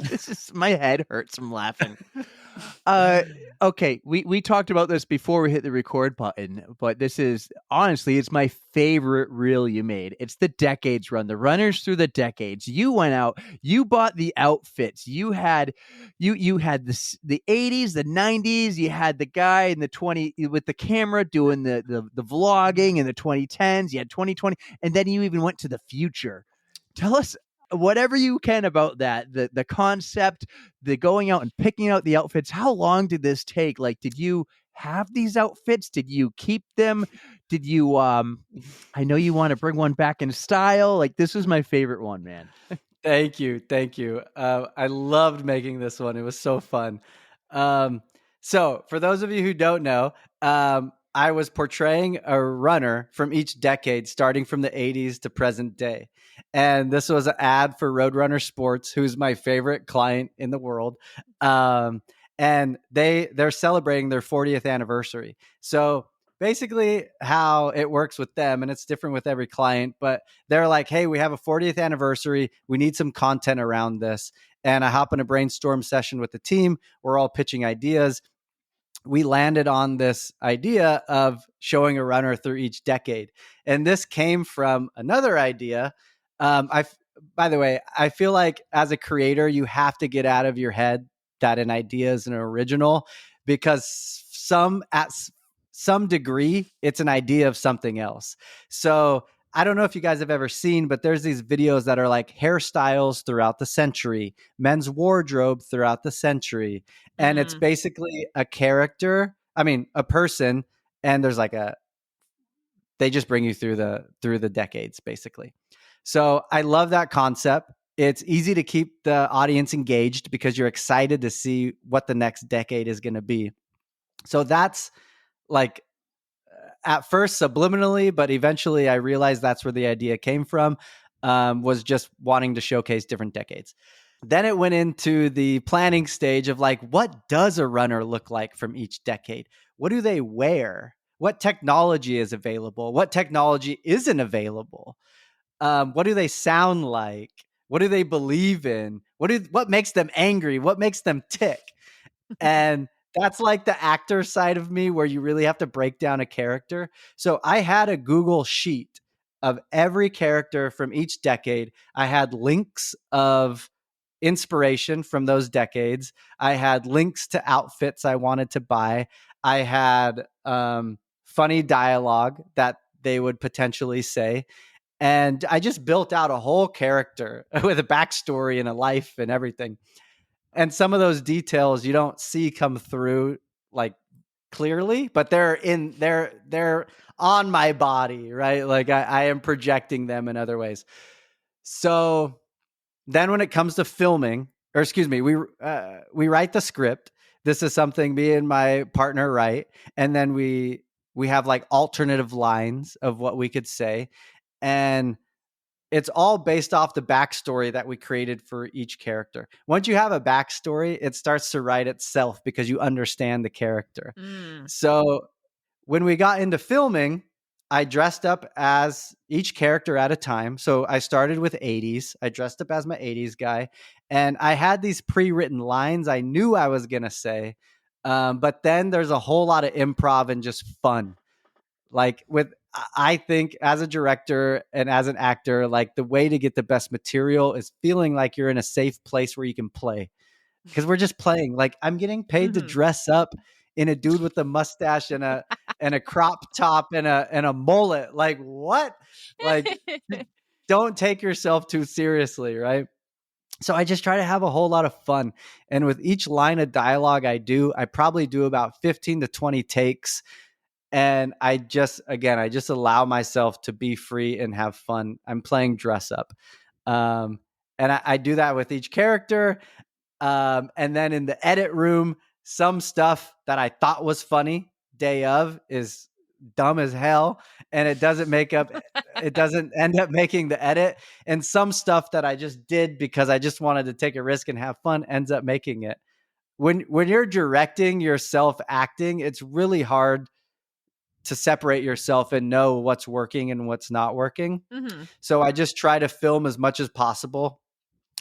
Speaker 3: This is my head hurts from laughing. Okay, we talked about this before we hit the record button, but this is honestly, it's my favorite reel you made. It's the decades run, the runners through the decades. You went out, you bought the outfits. You had the 80s, the 90s, you had the guy in the 20 with the camera doing the vlogging in the 2010s, you had 2020, and then you even went to the future. Tell us whatever you can about that, the concept, the going out and picking out the outfits. How long did this take? Like, did you have these outfits? Did you keep them? Did you I know you want to bring one back in style. Like, this was my favorite one, man.
Speaker 1: Thank you. I loved making this one. It was so fun. So for those of you who don't know, I was portraying a runner from each decade, starting from the 80s to present day. And this was an ad for Roadrunner Sports, who's my favorite client in the world. And they're celebrating their 40th anniversary. So basically how it works with them, and it's different with every client, but they're like, hey, we have a 40th anniversary. We need some content around this. And I hop in a brainstorm session with the team. We're all pitching ideas. We landed on this idea of showing a runner through each decade. And this came from another idea. By the way, I feel like as a creator, you have to get out of your head that an idea is an original, because at some degree, it's an idea of something else. So I don't know if you guys have ever seen, but there's these videos that are like hairstyles throughout the century, men's wardrobe throughout the century. And it's basically a person, and there's like they just bring you through the decades, basically. So I love that concept. It's easy to keep the audience engaged because you're excited to see what the next decade is going to be. So that's like at first subliminally, but eventually I realized that's where the idea came from, was just wanting to showcase different decades. Then it went into the planning stage of like, what does a runner look like from each decade? What do they wear? What technology is available? What technology isn't available? What do they sound like? What do they believe in? What makes them angry? What makes them tick? And that's like the actor side of me, where you really have to break down a character. So I had a Google sheet of every character from each decade. I had links of inspiration from those decades. I had links to outfits I wanted to buy. I had funny dialogue that they would potentially say. And I just built out a whole character with a backstory and a life and everything. And some of those details you don't see come through like clearly, but they're on my body, right? Like I am projecting them in other ways. So then when it comes to filming, or excuse me, we write the script. This is something me and my partner write, and then we have like alternative lines of what we could say. And it's all based off the backstory that we created for each character. Once you have a backstory, it starts to write itself because you understand the character. So when we got into filming, I dressed up as each character at a time. So I started with 80s. I dressed up as my 80s guy. And I had these pre-written lines I knew I was going to say. But then there's a whole lot of improv and just fun. Like I think as a director and as an actor, like the way to get the best material is feeling like you're in a safe place where you can play, because we're just playing. Like I'm getting paid to dress up in a dude with a mustache and a crop top and a mullet. Like what? Like don't take yourself too seriously, right? So I just try to have a whole lot of fun. And with each line of dialogue I probably do about 15 to 20 takes. And I just allow myself to be free and have fun. I'm playing dress up. And I do that with each character. And then in the edit room, some stuff that I thought was funny day of is dumb as hell. And it doesn't end up making the edit. And some stuff that I just did because I just wanted to take a risk and have fun ends up making it. When you're directing yourself acting, it's really hard to separate yourself and know what's working and what's not working. So I just try to film as much as possible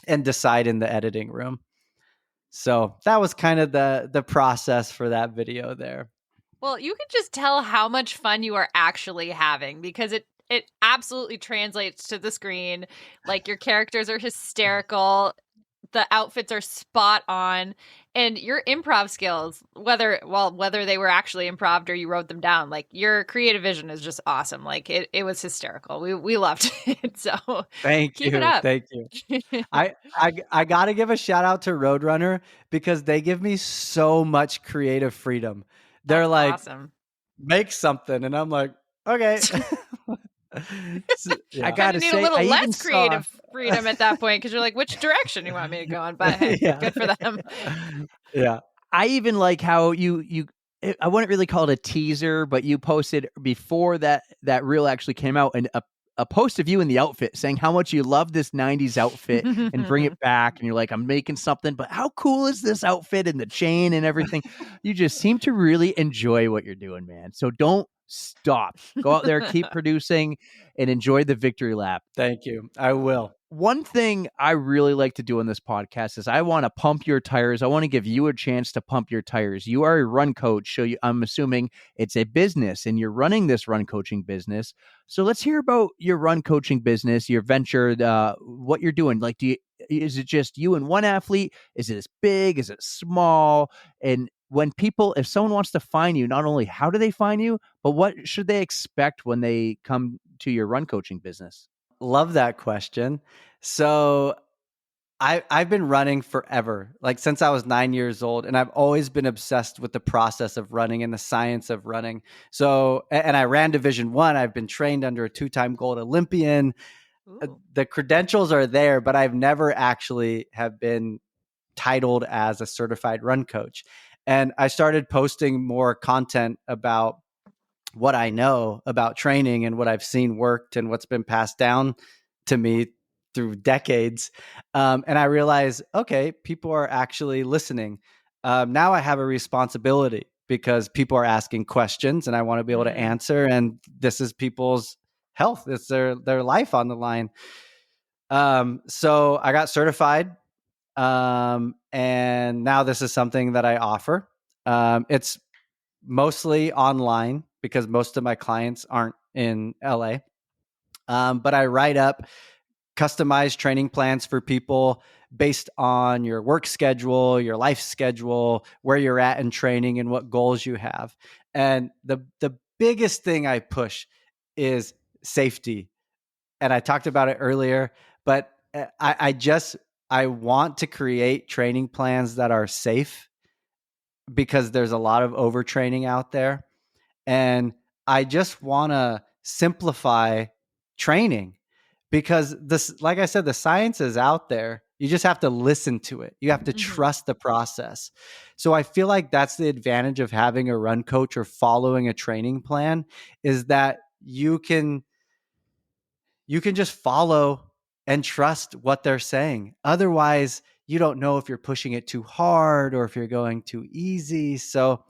Speaker 1: and decide in the editing room. So that was kind of the process for that video there.
Speaker 6: Well, you can just tell how much fun you are actually having because it absolutely translates to the screen. Like your characters are hysterical, the outfits are spot on, and your improv skills, whether they were actually improv or you wrote them down, like your creative vision is just awesome. Like it was hysterical. We loved it. So keep it up.
Speaker 1: Thank you. I got to give a shout out to Roadrunner because they give me so much creative freedom. They're
Speaker 6: That's
Speaker 1: like,
Speaker 6: awesome.
Speaker 1: make something, and I'm like, okay.
Speaker 3: I
Speaker 6: Kind
Speaker 3: gotta
Speaker 6: of need
Speaker 3: say,
Speaker 6: a little
Speaker 3: I even
Speaker 6: less
Speaker 3: saw-
Speaker 6: creative freedom at that point because you're like, which direction you want me to go in? But hey,
Speaker 1: Yeah.
Speaker 6: good for them.
Speaker 1: Yeah.
Speaker 3: I even like how I wouldn't really call it a teaser, but you posted before that reel actually came out and a post of you in the outfit saying how much you love this 90s outfit and bring it back. And you're like, I'm making something, but how cool is this outfit and the chain and everything? You just seem to really enjoy what you're doing, man. So don't stop. Go out there, keep producing, and enjoy the victory lap.
Speaker 1: Thank you. I will.
Speaker 3: One thing I really like to do on this podcast is I want to pump your tires. I want to give you a chance to pump your tires. You are a run coach, so I'm assuming it's a business and you're running this run coaching business. So let's hear about your run coaching business, your venture, what you're doing. Like, is it just you and one athlete? Is it big? Is it small? And if someone wants to find you, not only how do they find you, but what should they expect when they come to your run coaching business?
Speaker 1: Love that question. So I've been running forever, like since I was 9 years old, and I've always been obsessed with the process of running and the science of running. So, and I ran Division I. I've been trained under a 2-time gold Olympian.
Speaker 6: Ooh.
Speaker 1: The credentials are there, but I've never actually have been titled as a certified run coach. And I started posting more content about what I know about training and what I've seen worked and what's been passed down to me through decades. And I realized, okay, people are actually listening. Now I have a responsibility because people are asking questions and I want to be able to answer. And this is people's health. It's their life on the line. So I got certified. And now this is something that I offer. It's mostly online because most of my clients aren't in LA. But I write up customized training plans for people based on your work schedule, your life schedule, where you're at in training and what goals you have. And the biggest thing I push is safety. And I talked about it earlier, but I want to create training plans that are safe because there's a lot of overtraining out there. And I just want to simplify training because this, like I said, the science is out there. You just have to listen to it. You have to trust the process. So I feel like that's the advantage of having a run coach or following a training plan is that you can just follow and trust what they're saying. Otherwise, you don't know if you're pushing it too hard or if you're going too easy. So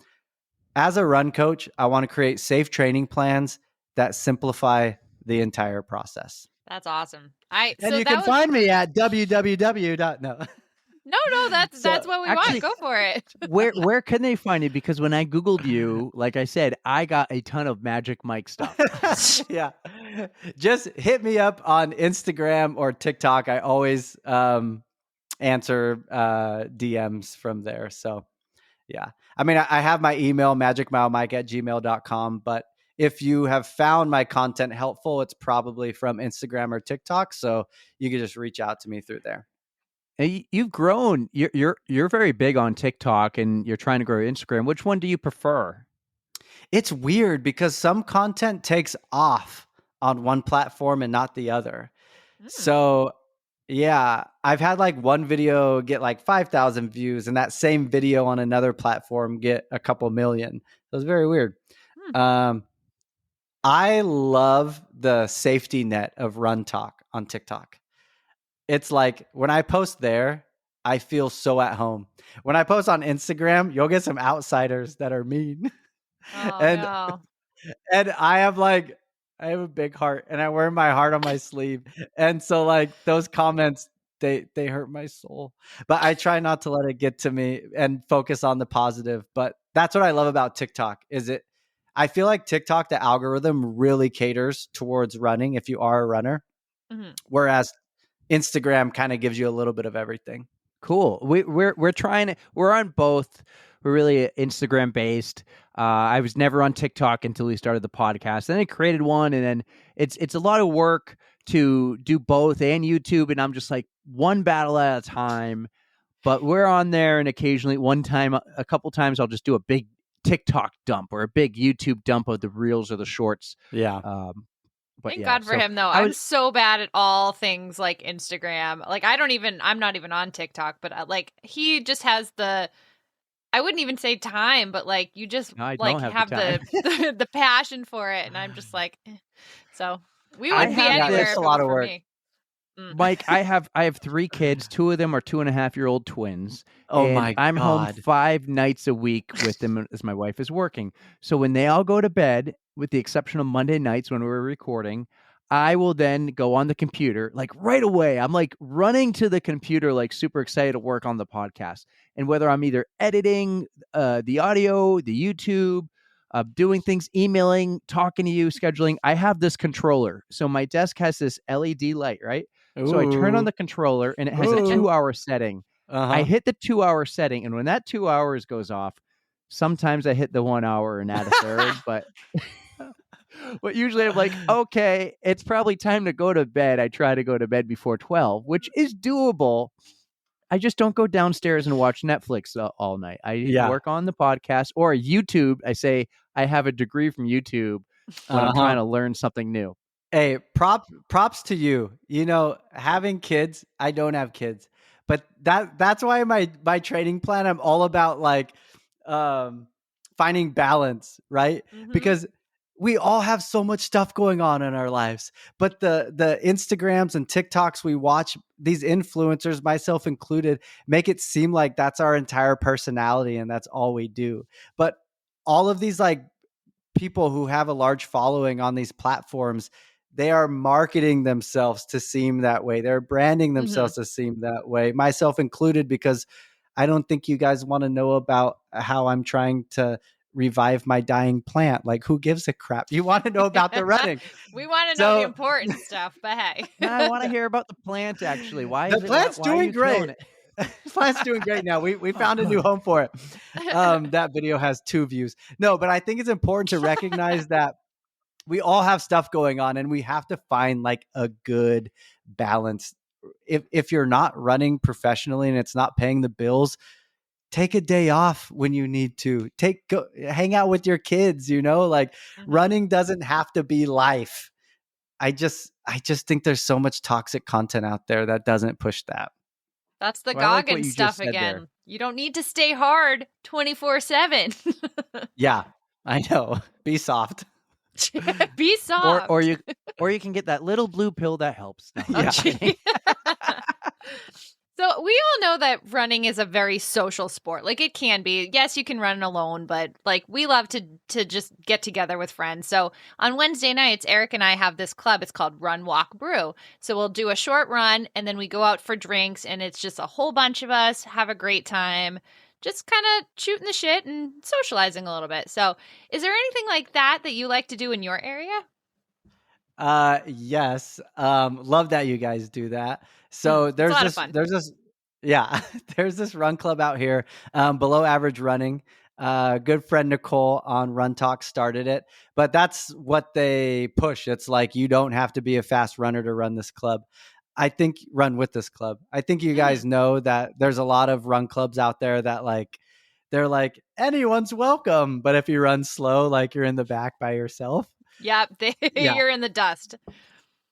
Speaker 1: as a run coach, I want to create safe training plans that simplify the entire process.
Speaker 6: That's awesome.
Speaker 1: And you can find me at www.no.
Speaker 6: No, that's what we
Speaker 3: actually-
Speaker 6: want. Go for it.
Speaker 3: Where can they find you? Because when I Googled you, like I said, I got a ton of Magic Mike stuff.
Speaker 1: Yeah. Just hit me up on Instagram or TikTok. I always answer DMs from there. So yeah. I mean, I have my email, magicmilemike@gmail.com, but if you have found my content helpful, it's probably from Instagram or TikTok. So you can just reach out to me through there.
Speaker 3: Hey, you've grown. You're very big on TikTok, and you're trying to grow Instagram. Which one do you prefer?
Speaker 1: It's weird because some content takes off on one platform and not the other. So yeah, I've had like one video get like 5,000 views and that same video on another platform get a couple million. So it's very weird. I love the safety net of Run Talk on TikTok. It's like when I post there, I feel so at home. When I post on Instagram, you'll get some outsiders that are mean.
Speaker 6: Oh,
Speaker 1: and
Speaker 6: no.
Speaker 1: and I have a big heart and I wear my heart on my sleeve. And so like those comments they hurt my soul. But I try not to let it get to me and focus on the positive. But that's what I love about TikTok is I feel like TikTok, the algorithm really caters towards running if you are a runner,
Speaker 6: Mhm.
Speaker 1: whereas Instagram kind of gives you a little bit of everything.
Speaker 3: Cool. We're trying. We're on both. We're really Instagram based. I was never on TikTok until we started the podcast. Then I created one, and then it's a lot of work to do both and YouTube. And I'm just like one battle at a time. But we're on there, and occasionally, a couple times, I'll just do a big TikTok dump or a big YouTube dump of the reels or the shorts.
Speaker 1: Yeah.
Speaker 3: But
Speaker 6: Thank
Speaker 3: yeah,
Speaker 6: God for
Speaker 3: so
Speaker 6: him, though.
Speaker 3: I
Speaker 6: I'm
Speaker 3: was-
Speaker 6: so bad at all things like Instagram. Like, I'm not even on TikTok, but like, he just has I wouldn't even say time, but like, you just
Speaker 3: No, I
Speaker 6: like
Speaker 3: don't have the
Speaker 6: the passion for it. And I'm just like, eh. So we
Speaker 3: I
Speaker 6: wouldn't be
Speaker 3: have
Speaker 6: anywhere
Speaker 3: this-
Speaker 6: if
Speaker 1: a
Speaker 6: it
Speaker 1: lot
Speaker 6: was
Speaker 1: of
Speaker 6: for
Speaker 1: work.
Speaker 6: me.
Speaker 3: Mike, I have 3 kids. 2 of them are 2.5-year-old twins.
Speaker 1: Oh
Speaker 3: and
Speaker 1: my
Speaker 3: I'm home
Speaker 1: God.
Speaker 3: 5 nights a week with them as my wife is working. So when they all go to bed, with the exception of Monday nights when we're recording, I will then go on the computer like right away. I'm like running to the computer, like super excited to work on the podcast. And whether I'm either editing the audio, the YouTube, doing things, emailing, talking to you, scheduling, I have this controller. So my desk has this LED light, right? So I turn on the controller and it has a
Speaker 1: Ooh.
Speaker 3: 2-hour setting.
Speaker 1: Uh-huh.
Speaker 3: I hit the 2-hour setting, and when that 2 hours goes off, sometimes I hit the 1 hour and add a third, but usually I'm like, okay, it's probably time to go to bed. I try to go to bed before 12, which is doable. I just don't go downstairs and watch Netflix all night. I
Speaker 1: Yeah.
Speaker 3: work on the podcast or YouTube. I say I have a degree from YouTube when I'm
Speaker 1: Uh-huh.
Speaker 3: trying to learn something new.
Speaker 1: Hey, props to you. You know, having kids, I don't have kids. But that's why my training plan, I'm all about like finding balance, right?
Speaker 6: Mhm.
Speaker 1: Because we all have so much stuff going on in our lives. But the Instagrams and TikToks we watch, these influencers, myself included, make it seem like that's our entire personality and that's all we do. But all of these like people who have a large following on these platforms, they are marketing themselves to seem that way. They're branding themselves to seem that way, myself included, because I don't think you guys want to know about how I'm trying to revive my dying plant. Like, who gives a crap? You want to know about the running.
Speaker 6: We want to know the
Speaker 1: So-
Speaker 6: important stuff, but hey.
Speaker 3: Now I want to hear about the plant. Actually, why
Speaker 1: The
Speaker 3: is it?
Speaker 1: plant's
Speaker 3: why are
Speaker 1: doing
Speaker 3: you killing
Speaker 1: great.
Speaker 3: it?
Speaker 1: Plant's doing great now. We found a new home for it. That video has 2 views. No, but I think it's important to recognize that we all have stuff going on and we have to find like a good balance. If you're not running professionally and it's not paying the bills, take a day off when you need to. Hang out with your kids, you know? Like
Speaker 6: Mhm.
Speaker 1: running doesn't have to be life. I just think there's so much toxic content out there that doesn't push that.
Speaker 6: That's the
Speaker 3: Well, I like what
Speaker 6: Goggins
Speaker 3: you
Speaker 6: stuff
Speaker 3: just said
Speaker 6: again.
Speaker 3: there.
Speaker 6: You don't need to stay hard 24/7.
Speaker 1: Yeah, I know. Be soft.
Speaker 6: Be soft.
Speaker 3: Or you can get that little blue pill that helps. No, I'm
Speaker 1: Yeah.
Speaker 3: kidding.
Speaker 6: So we all know that running is a very social sport. Like it can be. Yes, you can run alone, but like we love to just get together with friends. So on Wednesday nights, Eric and I have this club. It's called Run Walk Brew. So we'll do a short run and then we go out for drinks and it's just a whole bunch of us, have a great time, just kind of shooting the shit and socializing a little bit. So is there anything like that you like to do in your area?
Speaker 1: Yes. Love that you guys do that. So
Speaker 6: It's a lot of fun.
Speaker 1: there's this, yeah, there's this run club out here, Below Average Running. Good friend Nicole on Run Talk started it, but that's what they push. It's like, you don't have to be a fast runner to run this club. I think run with this club. I think you guys know that there's a lot of run clubs out there that like, they're like, anyone's welcome. But if you run slow, like you're in the back by yourself.
Speaker 6: Yep,
Speaker 1: Yeah.
Speaker 6: you're in the dust.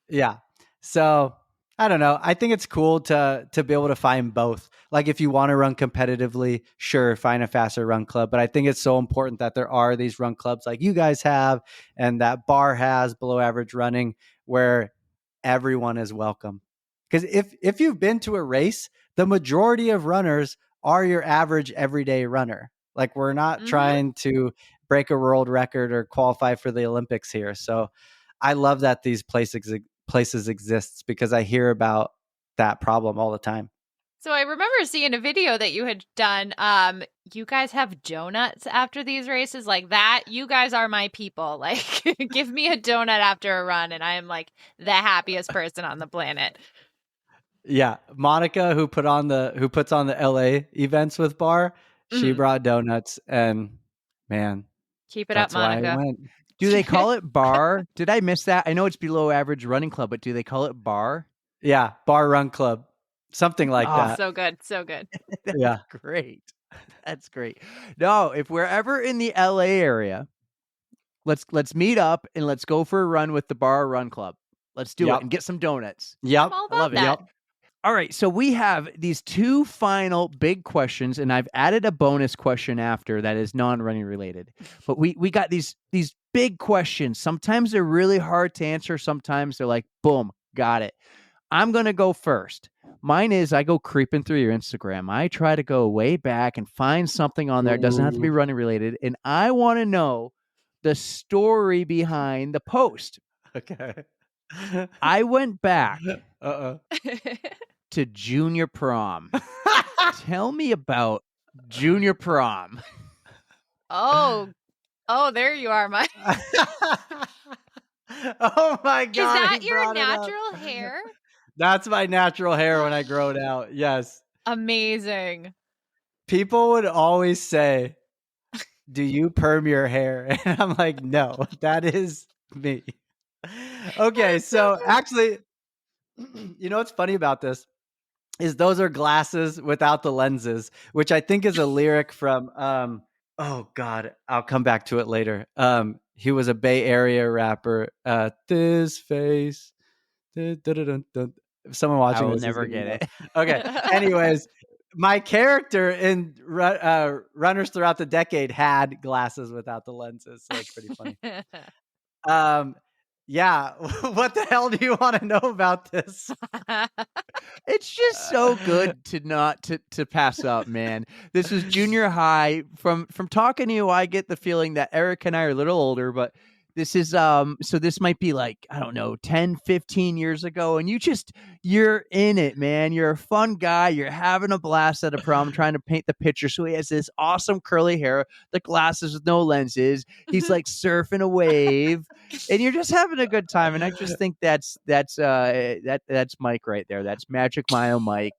Speaker 1: Yeah. So I don't know. I think it's cool to be able to find both. Like if you want to run competitively, sure, find a faster run club. But I think it's so important that there are these run clubs like you guys have and that Bar has, Below Average Running, where everyone is welcome. Because if you've been to a race, the majority of runners are your average everyday runner. Like we're not
Speaker 6: Mhm.
Speaker 1: trying to break a world record or qualify for the Olympics here. So I love that these places exists because I hear about that problem all the time.
Speaker 6: So I remember seeing a video that you had done. You guys have donuts after these races like that. You guys are my people. Like, give me a donut after a run, and I am like the happiest person on the planet.
Speaker 1: Yeah, Monica, who puts on the LA events with Bar, she
Speaker 6: Mhm.
Speaker 1: brought donuts, and man,
Speaker 6: Keep it
Speaker 1: that's
Speaker 6: up,
Speaker 1: why I
Speaker 6: Monica.
Speaker 1: went.
Speaker 3: Do they call it bar? Did I miss that? I know it's below average running club, but do they call it bar?
Speaker 1: Yeah, Bar Run Club, something like
Speaker 3: Oh,
Speaker 1: that.
Speaker 6: So good, so good.
Speaker 3: That's
Speaker 1: Yeah.
Speaker 3: great. That's great. No, if we're ever in the LA area, let's meet up and let's go for a run with the Bar Run Club. Let's do
Speaker 1: Yep.
Speaker 3: it and get some donuts.
Speaker 1: Yep.
Speaker 6: I'm all
Speaker 3: I love
Speaker 6: about
Speaker 3: it.
Speaker 6: that.
Speaker 1: Yep.
Speaker 3: All right, so we have these two final big questions, and I've added a bonus question after that is non-running related. But we got these big questions. Sometimes they're really hard to answer. Sometimes they're like, boom, got it. I'm gonna go first. Mine is I go creeping through your Instagram. I try to go way back and find something on there. It doesn't have to be running related, and I want to know the story behind the post.
Speaker 1: Okay.
Speaker 3: I went back
Speaker 1: Uh-oh.
Speaker 3: to junior prom. Tell me about junior prom.
Speaker 6: Oh, there you are, Mike.
Speaker 1: Oh my God.
Speaker 6: Is that
Speaker 1: he
Speaker 6: your
Speaker 1: brought it up.
Speaker 6: natural hair?
Speaker 1: That's my natural hair when I grow it out. Yes.
Speaker 6: Amazing.
Speaker 1: People would always say, "Do you perm your hair?" And I'm like, "No, that is me." Okay, so actually, you know what's funny about this is those are glasses without the lenses, which I think is a lyric from oh God, I'll come back to it later. He was a Bay Area rapper. This face. Dun. Someone watching
Speaker 3: I will
Speaker 1: this is
Speaker 3: never
Speaker 1: gonna
Speaker 3: get
Speaker 1: know.
Speaker 3: it.
Speaker 1: Okay. Anyways, my character in Runners Throughout the Decade had glasses without the lenses, so it's pretty funny. Yeah. What the hell do you want to know about this?
Speaker 3: It's just so good to not to pass up, man. This was junior high. From talking to you, I get the feeling that Eric and I are a little older, but this is so this might be like, I don't know, 10, 15 years ago, and you're in it, man. You're a fun guy. You're having a blast at a prom, trying to paint the picture. So he has this awesome curly hair, the glasses with no lenses. He's like surfing a wave, and you're just having a good time. And I just think that's Mike right there. That's Magic Mile Mike.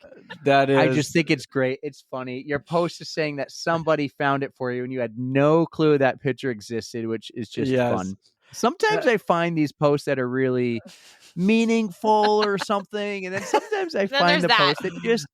Speaker 1: That is.
Speaker 3: I just think it's great. It's funny. Your post is saying that somebody found it for you and you had no clue that picture existed, which is just fun. Sometimes I find these posts that are really meaningful or something, and then sometimes I
Speaker 6: Then
Speaker 3: find
Speaker 6: there's
Speaker 3: the
Speaker 6: that.
Speaker 3: post that just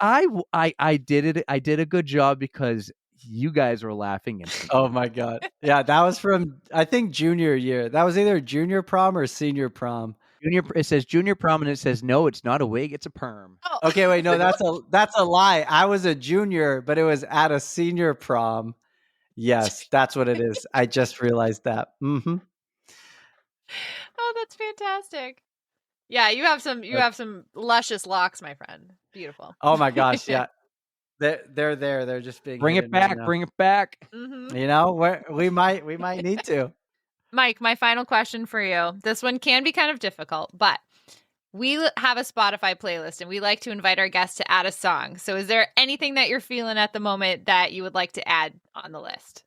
Speaker 3: I did it. I did a good job because you guys were laughing instantly.
Speaker 1: Oh my God. Yeah, that was from I think junior year. That was either junior prom or senior prom.
Speaker 3: It says junior prom, and it says no, it's not a wig, it's a perm.
Speaker 6: Oh.
Speaker 1: Okay, wait, no, that's a lie. I was a junior, but it was at a senior prom. Yes, that's what it is. I just realized that. Mm-hmm.
Speaker 6: Oh, that's fantastic. Yeah, you have some luscious locks, my friend. Beautiful.
Speaker 1: Oh my gosh, yeah. They're there. They're just being
Speaker 3: Bring it
Speaker 1: hidden right
Speaker 3: back,
Speaker 1: now.
Speaker 3: bring it back.
Speaker 6: Mhm.
Speaker 1: You know, we might need to.
Speaker 6: Mike, my final question for you. This one can be kind of difficult, but we have a Spotify playlist and we like to invite our guests to add a song. So is there anything that you're feeling at the moment that you would like to add on the list?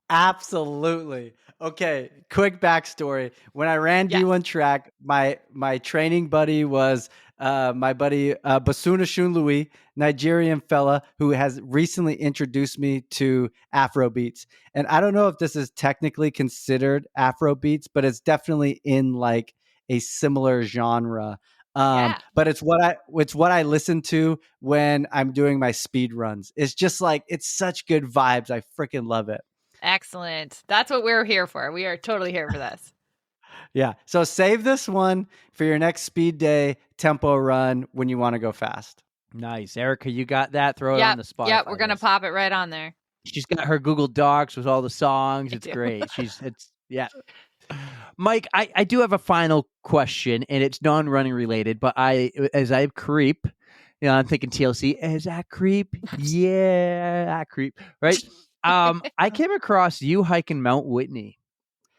Speaker 1: Absolutely. Okay, quick backstory. When I ran
Speaker 6: Yes.
Speaker 1: D1 track, my training buddy was my buddy Basuna Shun Louis, Nigerian fella who has recently introduced me to Afro beats. And I don't know if this is technically considered Afro beats, but it's definitely in like a similar genre.
Speaker 6: Yeah.
Speaker 1: But it's what I listen to when I'm doing my speed runs. It's just like it's such good vibes. I freaking love it.
Speaker 6: Excellent. That's what we're here for. We are totally here for this.
Speaker 1: Yeah. So save this one for your next speed day tempo run when you want to go fast.
Speaker 3: Nice. Erica, you got that? Throw it on the Spotify.
Speaker 6: Yeah, we're going to
Speaker 3: list.
Speaker 6: pop it right on there.
Speaker 3: She's got her Google Docs with all the songs.
Speaker 6: I
Speaker 3: It's
Speaker 6: do.
Speaker 3: great. Yeah. Mike, I do have a final question, and it's non-running related, but as I creep, I'm thinking TLC, as I creep, yeah, I creep, right? I came across you hiking Mount Whitney,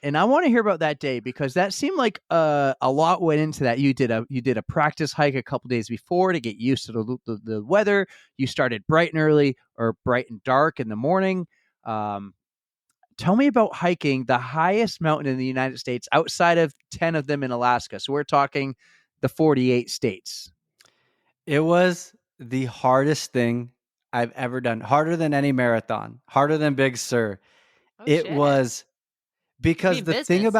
Speaker 3: And I want to hear about that day because that seemed like a lot went into that. You did a practice hike a couple days before to get used to the weather. You started bright and early or bright and dark in the morning. Tell me about hiking the highest mountain in the United States outside of 10 of them in Alaska. So we're talking the 48 states.
Speaker 1: It was the hardest thing I've ever done. Harder than any marathon, harder than Big Sur.
Speaker 6: Oh,
Speaker 1: It
Speaker 6: shit.
Speaker 1: was because
Speaker 6: mean
Speaker 1: the thing
Speaker 6: business.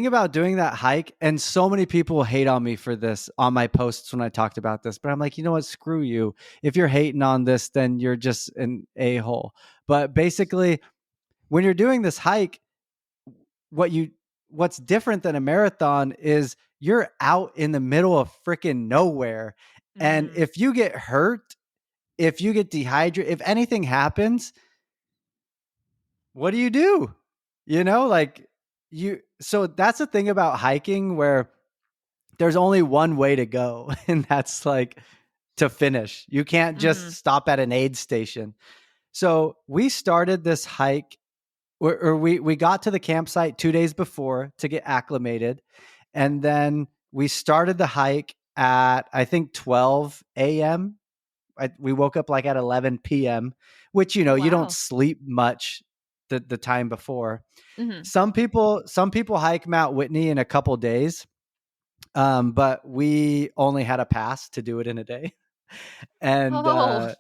Speaker 1: about doing that hike, and so many people hate on me for this on my posts when I talked about this, but I'm like, you know what? Screw you. If you're hating on this, then you're just an a-hole. But basically, when you're doing this hike, what's different than a marathon is you're out in the middle of freaking nowhere. And
Speaker 6: Mhm.
Speaker 1: if you get hurt, if you get dehydrated, if anything happens, what do? So that's the thing about hiking where there's only one way to go, and that's like to finish. You can't just
Speaker 6: Mhm.
Speaker 1: stop at an aid station. So we started this hike, or we got to the campsite 2 days before to get acclimated, and then we started the hike at I think 12 a.m. We woke up like at 11 p.m., which
Speaker 6: Oh,
Speaker 1: you don't
Speaker 6: wow.
Speaker 1: sleep much the time before.
Speaker 6: Mhm.
Speaker 1: Some people hike Mount Whitney in a couple days, but we only had a pass to do it in a day, and
Speaker 6: Oh.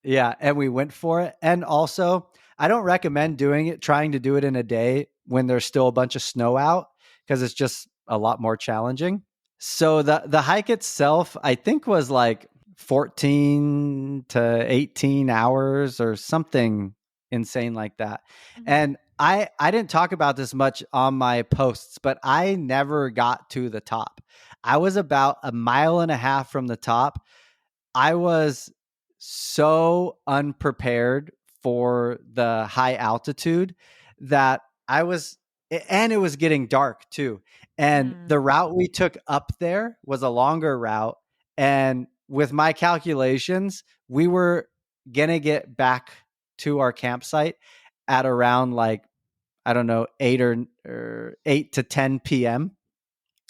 Speaker 1: yeah, and we went for it. And also, I don't recommend trying to do it in a day when there's still a bunch of snow out because it's just a lot more challenging. So the hike itself, I think, was like 14 to 18 hours or something insane like that.
Speaker 6: Mhm.
Speaker 1: And I didn't talk about this much on my posts, but I never got to the top. I was about a mile and a half from the top. I was so unprepared for the high altitude that and it was getting dark too. And
Speaker 6: Mm.
Speaker 1: the route we took up there was a longer route. And with my calculations, we were going to get back to our campsite at around like, I don't know, 8 to 10 p.m.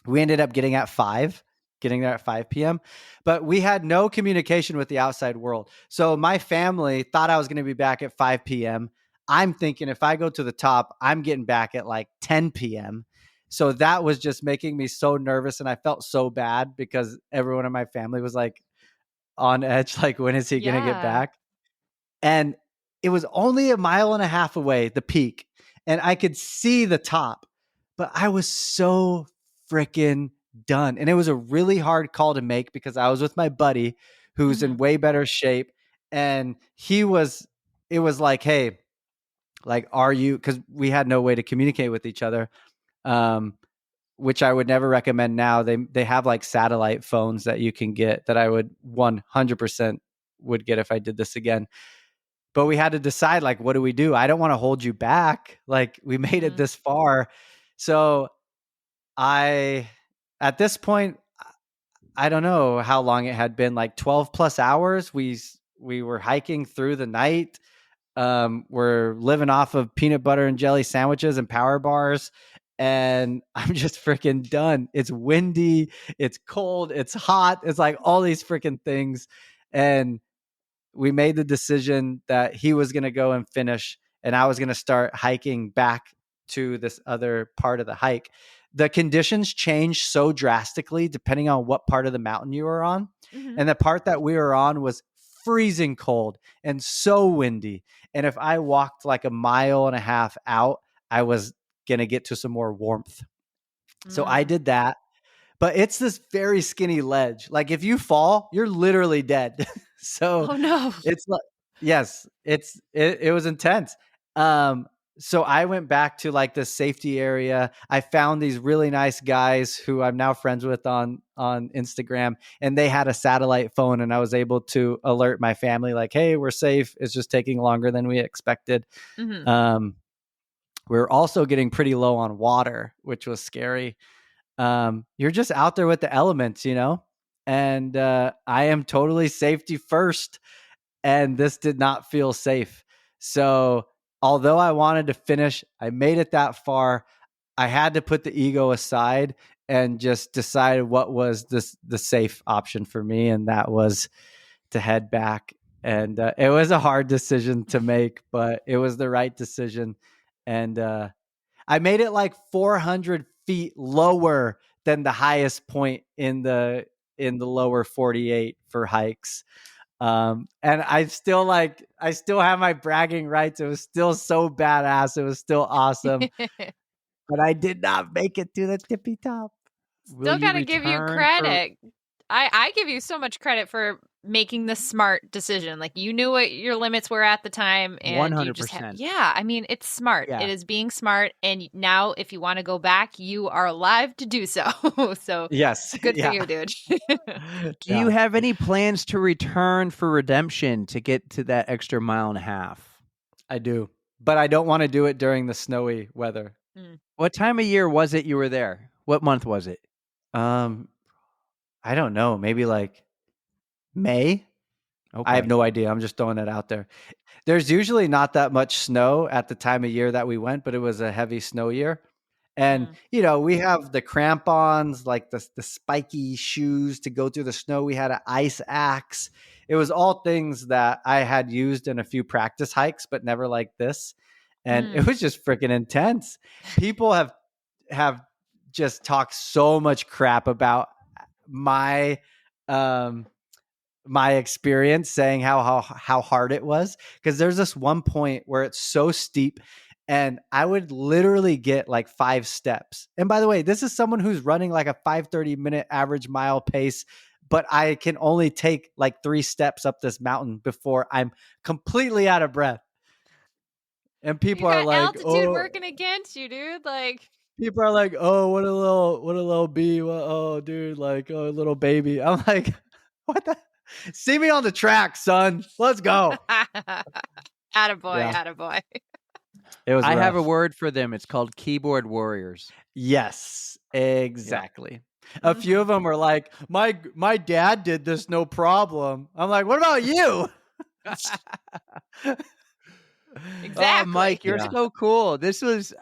Speaker 1: We ended up getting there at 5 p.m. But we had no communication with the outside world. So my family thought I was going to be back at 5 p.m. I'm thinking if I go to the top, I'm getting back at like 10 p.m. So that was just making me so nervous. And I felt so bad because everyone in my family was like on edge, like, when is he going to get
Speaker 6: Yeah.
Speaker 1: back? And it was only a mile and a half away, the peak, and I could see the top, but I was so freaking done. And it was a really hard call to make because I was with my buddy who's in
Speaker 6: Mhm.
Speaker 1: way better shape. And it was like, hey, like, are you, because we had no way to communicate with each other. Which I would never recommend now. They have like satellite phones that you can get that I would 100% would get if I did this again. But we had to decide, like, what do we do? I don't want to hold you back. Like, we made it
Speaker 6: Mhm.
Speaker 1: this far. So at this point, I don't know how long it had been, like 12 plus hours. We were hiking through the night. We're living off of peanut butter and jelly sandwiches and power bars. And I'm just freaking done. It's windy. It's cold. It's hot. It's like all these freaking things. And we made the decision that he was going to go and finish, and I was going to start hiking back to this other part of the hike. The conditions changed so drastically depending on what part of the mountain you were on.
Speaker 6: Mhm.
Speaker 1: And the part that we were on was freezing cold and so windy. And if I walked like a mile and a half out, I was going to get to some more warmth. So I
Speaker 6: Mm.
Speaker 1: did that. But it's this very skinny ledge. Like, if you fall, you're literally dead. So
Speaker 6: Oh no.
Speaker 1: it's like, yes, it was intense. Um, so I went back to like the safety area. I found these really nice guys who I'm now friends with on Instagram, and they had a satellite phone, and I was able to alert my family like, hey, we're safe. It's just taking longer than we expected.
Speaker 6: Mhm.
Speaker 1: We're also getting pretty low on water, which was scary. You're just out there with the elements, and I am totally safety first, and this did not feel safe. So although I wanted to finish, I made it that far. I had to put the ego aside and just decide what was the safe option for me, and that was to head back. And it was a hard decision to make, but it was the right decision. And I made it like 400 feet lower than the highest point in the lower 48 for hikes. And I still have my bragging rights. It was still so badass. It was still awesome, but I did not make it to the tippy top.
Speaker 6: Still gotta give you credit. I give you so much credit for making the smart decision. Like, you knew what your limits were at the time, and you just
Speaker 3: 100%.
Speaker 6: yeah. I mean, it's smart.
Speaker 3: Yeah.
Speaker 6: It is being smart, and now if you want to go back, you are alive to do so. So
Speaker 1: Yes,
Speaker 6: good
Speaker 1: yeah.
Speaker 6: for you, dude.
Speaker 3: Do you have any plans to return for redemption to get to that extra mile and a half?
Speaker 1: I do, but I don't want to do it during the snowy weather.
Speaker 3: What time of year was it you were there? What month was it?
Speaker 1: I don't know. Maybe like May.
Speaker 3: Okay.
Speaker 1: I have no idea. I'm just throwing it out there. There's usually not that much snow at the time of year that we went, but it was a heavy snow year. And, you know, we have the crampons, like the spiky shoes to go through the snow. We had an ice axe. It was all things that I had used in a few practice hikes, but never like this. And it was just freaking intense. People have just talked so much crap about my my experience, saying how hard it was, because there's this one point where it's so steep and I would literally get like 5 steps. And by the way, this is someone who's running like a 5:30 minute average mile pace, but I can only take like 3 steps up this mountain before I'm completely out of breath. And people
Speaker 6: you
Speaker 1: are
Speaker 6: got
Speaker 1: like,
Speaker 6: altitude
Speaker 1: "Oh,
Speaker 6: working against you, dude." Like,
Speaker 1: people are like, "Oh, what a little bee. Oh, dude, like, oh, little baby." I'm like, "What the? See me on the track, son. Let's go."
Speaker 6: attaboy,
Speaker 1: Yeah.
Speaker 6: attaboy.
Speaker 1: It was
Speaker 3: I have a
Speaker 1: rough.
Speaker 3: word for them. It's called keyboard warriors.
Speaker 1: Yes, exactly. A few of them were like, my dad did this no problem. I'm like, what about you?
Speaker 6: Exactly.
Speaker 3: Oh, Mike, you're
Speaker 1: Yeah.
Speaker 3: so cool. This was,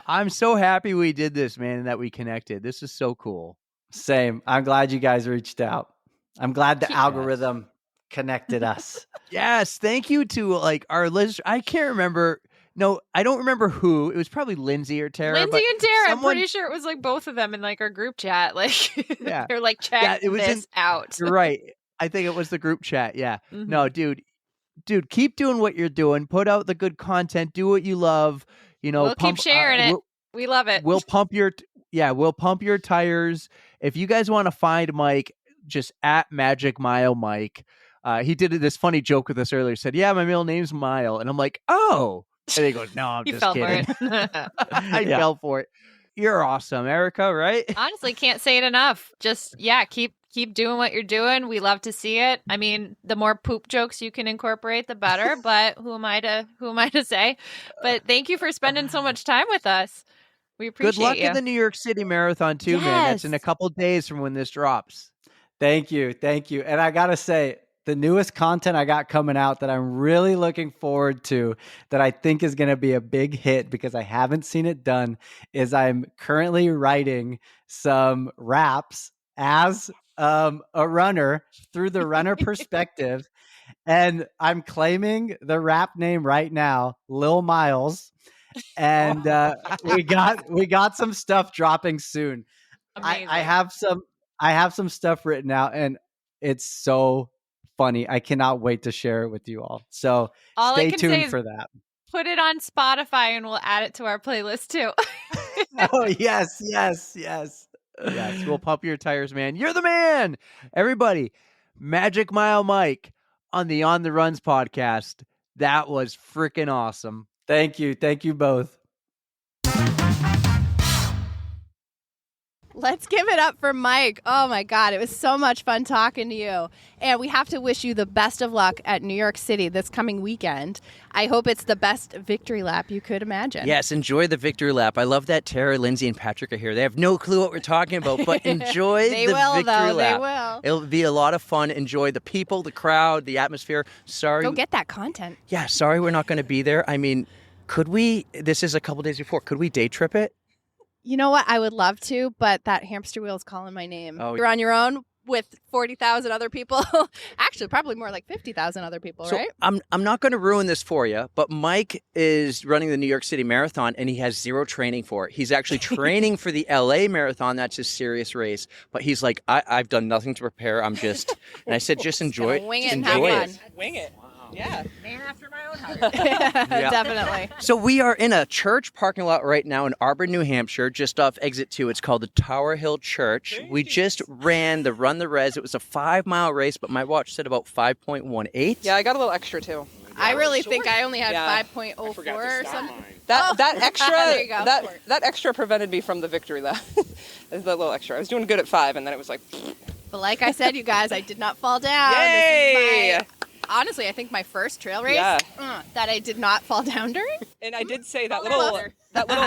Speaker 3: I'm so happy we did this, man, and that we connected. This is so cool.
Speaker 1: Same. I'm glad you guys reached out. I'm glad the
Speaker 6: Yes.
Speaker 1: algorithm connected us.
Speaker 3: Yes, thank you to like our listeners. I can't remember. No, I don't remember who. It was probably Lindsay or Tara.
Speaker 6: Lindsay
Speaker 3: but
Speaker 6: and Tara,
Speaker 3: someone-
Speaker 6: I'm pretty sure it was like both of them in like our group chat. Like,
Speaker 3: Yeah.
Speaker 6: they're like, check
Speaker 3: Yeah, it was
Speaker 6: this out.
Speaker 3: You're right. I think it was the group chat. Yeah.
Speaker 6: Mhm.
Speaker 3: No, dude, keep doing what you're doing. Put out the good content. Do what you love. You know,
Speaker 6: We'll keep sharing it. We love it.
Speaker 3: We'll pump your tires. If you guys want to find Mike, just at Magic Mile Mike. He did this funny joke with us earlier. He said, "Yeah, my middle name's Mile," and I'm like, "Oh." And he goes, "No, I'm
Speaker 6: You
Speaker 3: just
Speaker 6: fell
Speaker 3: kidding."
Speaker 6: for it.
Speaker 3: I
Speaker 1: Yeah.
Speaker 3: fell for it. You're awesome, Erica. Right?
Speaker 6: Honestly, can't say it enough. Just keep doing what you're doing. We love to see it. I mean, the more poop jokes you can incorporate, the better. But who am I to say? But thank you for spending so much time with us. We appreciate
Speaker 3: Good luck
Speaker 6: you.
Speaker 3: in the New York City Marathon too, man. That's in a
Speaker 6: Yes.
Speaker 3: couple days from when this drops.
Speaker 1: Thank you. And I got to say, the newest content I got coming out that I'm really looking forward to, that I think is going to be a big hit because I haven't seen it done, is I'm currently writing some raps as a runner through the runner perspective. And I'm claiming the rap name right now, Lil Miles. And we got some stuff dropping soon.
Speaker 6: Amazing.
Speaker 1: I have some stuff written out, and it's so funny. I cannot wait to share it with you all. So
Speaker 6: All I
Speaker 1: stay
Speaker 6: can say
Speaker 1: tuned
Speaker 6: is
Speaker 1: for that.
Speaker 6: put it on Spotify and we'll add it to our playlist too.
Speaker 1: Oh, yes.
Speaker 3: Yes, we'll pump your tires, man. You're the man. Everybody, Magic Mile Mike on the On the Runs podcast. That was freaking awesome.
Speaker 1: Thank you. Thank you both.
Speaker 4: Let's give it up for Mike. Oh my God, it was so much fun talking to you. And we have to wish you the best of luck at New York City this coming weekend. I hope it's the best victory lap you could imagine.
Speaker 7: Yes, enjoy the victory lap. I love that Tara, Lindsay, and Patrick are here. They have no clue what we're talking about, but enjoy
Speaker 4: They
Speaker 7: the
Speaker 4: will,
Speaker 7: victory
Speaker 4: though. They
Speaker 7: lap.
Speaker 4: will.
Speaker 7: It'll be a lot of fun. Enjoy the people, the crowd, the atmosphere. Sorry.
Speaker 4: Go get that content.
Speaker 7: Yeah, sorry we're not going to be there. I mean, Could we? This is a couple days before. Could we day trip it?
Speaker 4: You know what? I would love to, but that hamster wheel is calling my name.
Speaker 7: Oh.
Speaker 4: You're on your own with 40,000 other people. Actually, probably more like 50,000 other people,
Speaker 7: So
Speaker 4: right?
Speaker 7: I'm not going to ruin this for you, but Mike is running the New York City Marathon and he has zero training for it. He's actually training for the LA Marathon. That's his serious race. But he's like, I've done nothing to prepare. I'm just, and I said, just enjoy it.
Speaker 4: Wing it
Speaker 7: Just
Speaker 4: and have
Speaker 7: enjoy
Speaker 4: fun.
Speaker 7: it.
Speaker 5: Wing it. Yeah.
Speaker 8: Man after my own heart.
Speaker 4: Definitely.
Speaker 7: So we are in a church parking lot right now in Auburn, New Hampshire, just off exit 2. It's called the Tower Hill Church. We just ran the Run the Res. It was a 5-mile race, but my watch said about 5.18.
Speaker 5: Yeah, I got a little extra too.
Speaker 4: I really think I only had
Speaker 5: Yeah.
Speaker 4: 5.04 or something.
Speaker 5: That
Speaker 4: Oh.
Speaker 5: that extra
Speaker 4: There you go.
Speaker 5: that extra prevented me from the victory lap. The little extra. I was doing good at 5, and then it was like,
Speaker 4: But like I said, you guys, I did not fall down.
Speaker 5: Yay!
Speaker 4: This is honestly, I think my first trail race
Speaker 5: Yeah.
Speaker 4: that I did not fall down during.
Speaker 5: and I did say that
Speaker 4: Oh,
Speaker 5: little
Speaker 4: closer.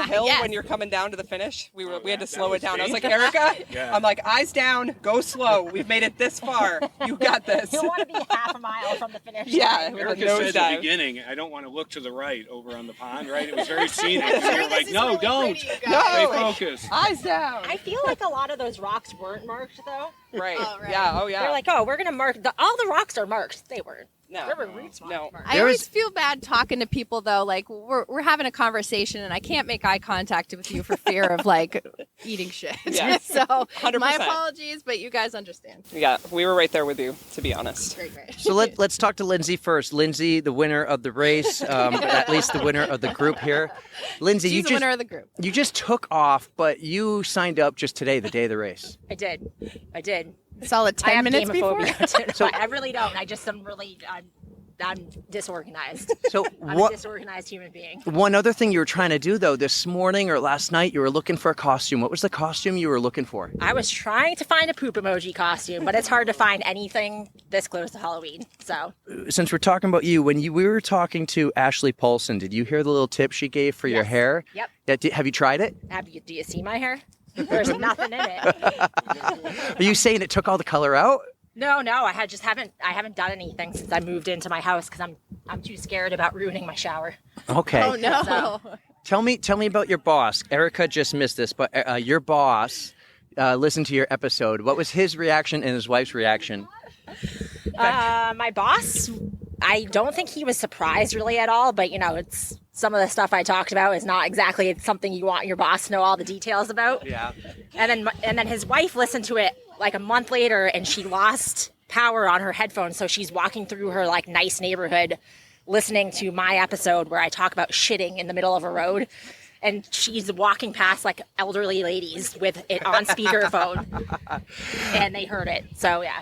Speaker 5: hill
Speaker 4: Yes.
Speaker 5: when you're coming down to the finish. We had to slow it down. I was like, Erica, I'm like, eyes down, go slow. We've made it this far. You got this.
Speaker 8: You want to be half a mile from the finish
Speaker 5: Yeah.
Speaker 8: line.
Speaker 5: With a
Speaker 2: Erica said at the
Speaker 5: nosedive.
Speaker 2: beginning, I don't want to look to the right over on the pond, right? It was very scenic. And we
Speaker 4: Sure,
Speaker 2: were
Speaker 4: this
Speaker 2: like,
Speaker 4: is
Speaker 2: no,
Speaker 4: really
Speaker 2: don't.
Speaker 4: pretty, you
Speaker 5: No.
Speaker 4: guys.
Speaker 2: Stay focused.
Speaker 5: Eyes down.
Speaker 8: I feel like a lot of those rocks weren't marked though.
Speaker 5: Right.
Speaker 4: Oh, right.
Speaker 5: Yeah. Oh, yeah.
Speaker 8: They're like, oh, we're gonna mark all the rocks are marked. They weren't.
Speaker 5: no.
Speaker 8: There were roots marked.
Speaker 5: No.
Speaker 4: I
Speaker 7: There
Speaker 4: always
Speaker 7: was-
Speaker 4: feel bad talking to people though. Like we're having a conversation and I can't make eye contact with you for fear of like eating shit.
Speaker 5: Yeah.
Speaker 4: So
Speaker 5: 100%.
Speaker 4: my apologies, but you guys understand.
Speaker 5: Yeah, we were right there with you, to be honest.
Speaker 4: Great.
Speaker 7: So let's talk to Lindsay first. Lindsay, the winner of the race, at least the winner of the group here. Lindsay,
Speaker 4: She's the winner of the group.
Speaker 7: you just took off, but you signed up just today, the day of the race.
Speaker 8: I did.
Speaker 4: Solid
Speaker 8: I
Speaker 4: 10
Speaker 8: have
Speaker 4: minutes before.
Speaker 8: gamophobia.
Speaker 7: So-
Speaker 8: I really don't. I just am really. I'm disorganized.
Speaker 7: So
Speaker 8: I'm a
Speaker 7: what?
Speaker 8: disorganized human being.
Speaker 7: One other thing you were trying to do though, this morning or last night, you were looking for a costume. What was the costume you were looking for?
Speaker 8: I was trying to find a poop emoji costume, but it's hard to find anything this close to Halloween. So
Speaker 7: Since we're talking about you, we were talking to Ashley Paulson, did you hear the little tip she gave for your
Speaker 8: Yes.
Speaker 7: hair?
Speaker 8: Yep.
Speaker 7: Have you tried it?
Speaker 8: Do you see my hair? There's nothing in it.
Speaker 7: Are you saying it took all the color out?
Speaker 8: No, I haven't done anything since I moved into my house because I'm too scared about ruining my shower.
Speaker 7: Okay.
Speaker 4: Oh no.
Speaker 7: Tell me about your boss. Erica just missed this, but your boss listened to your episode. What was his reaction and his wife's reaction?
Speaker 8: My boss, I don't think he was surprised really at all, but it's some of the stuff I talked about is not exactly something you want your boss to know all the details about.
Speaker 7: Yeah.
Speaker 8: And then his wife listened to it like a month later and she lost power on her headphones, so she's walking through her like nice neighborhood listening to my episode where I talk about shitting in the middle of a road. And she's walking past like elderly ladies with it on speakerphone, and they heard it. So yeah.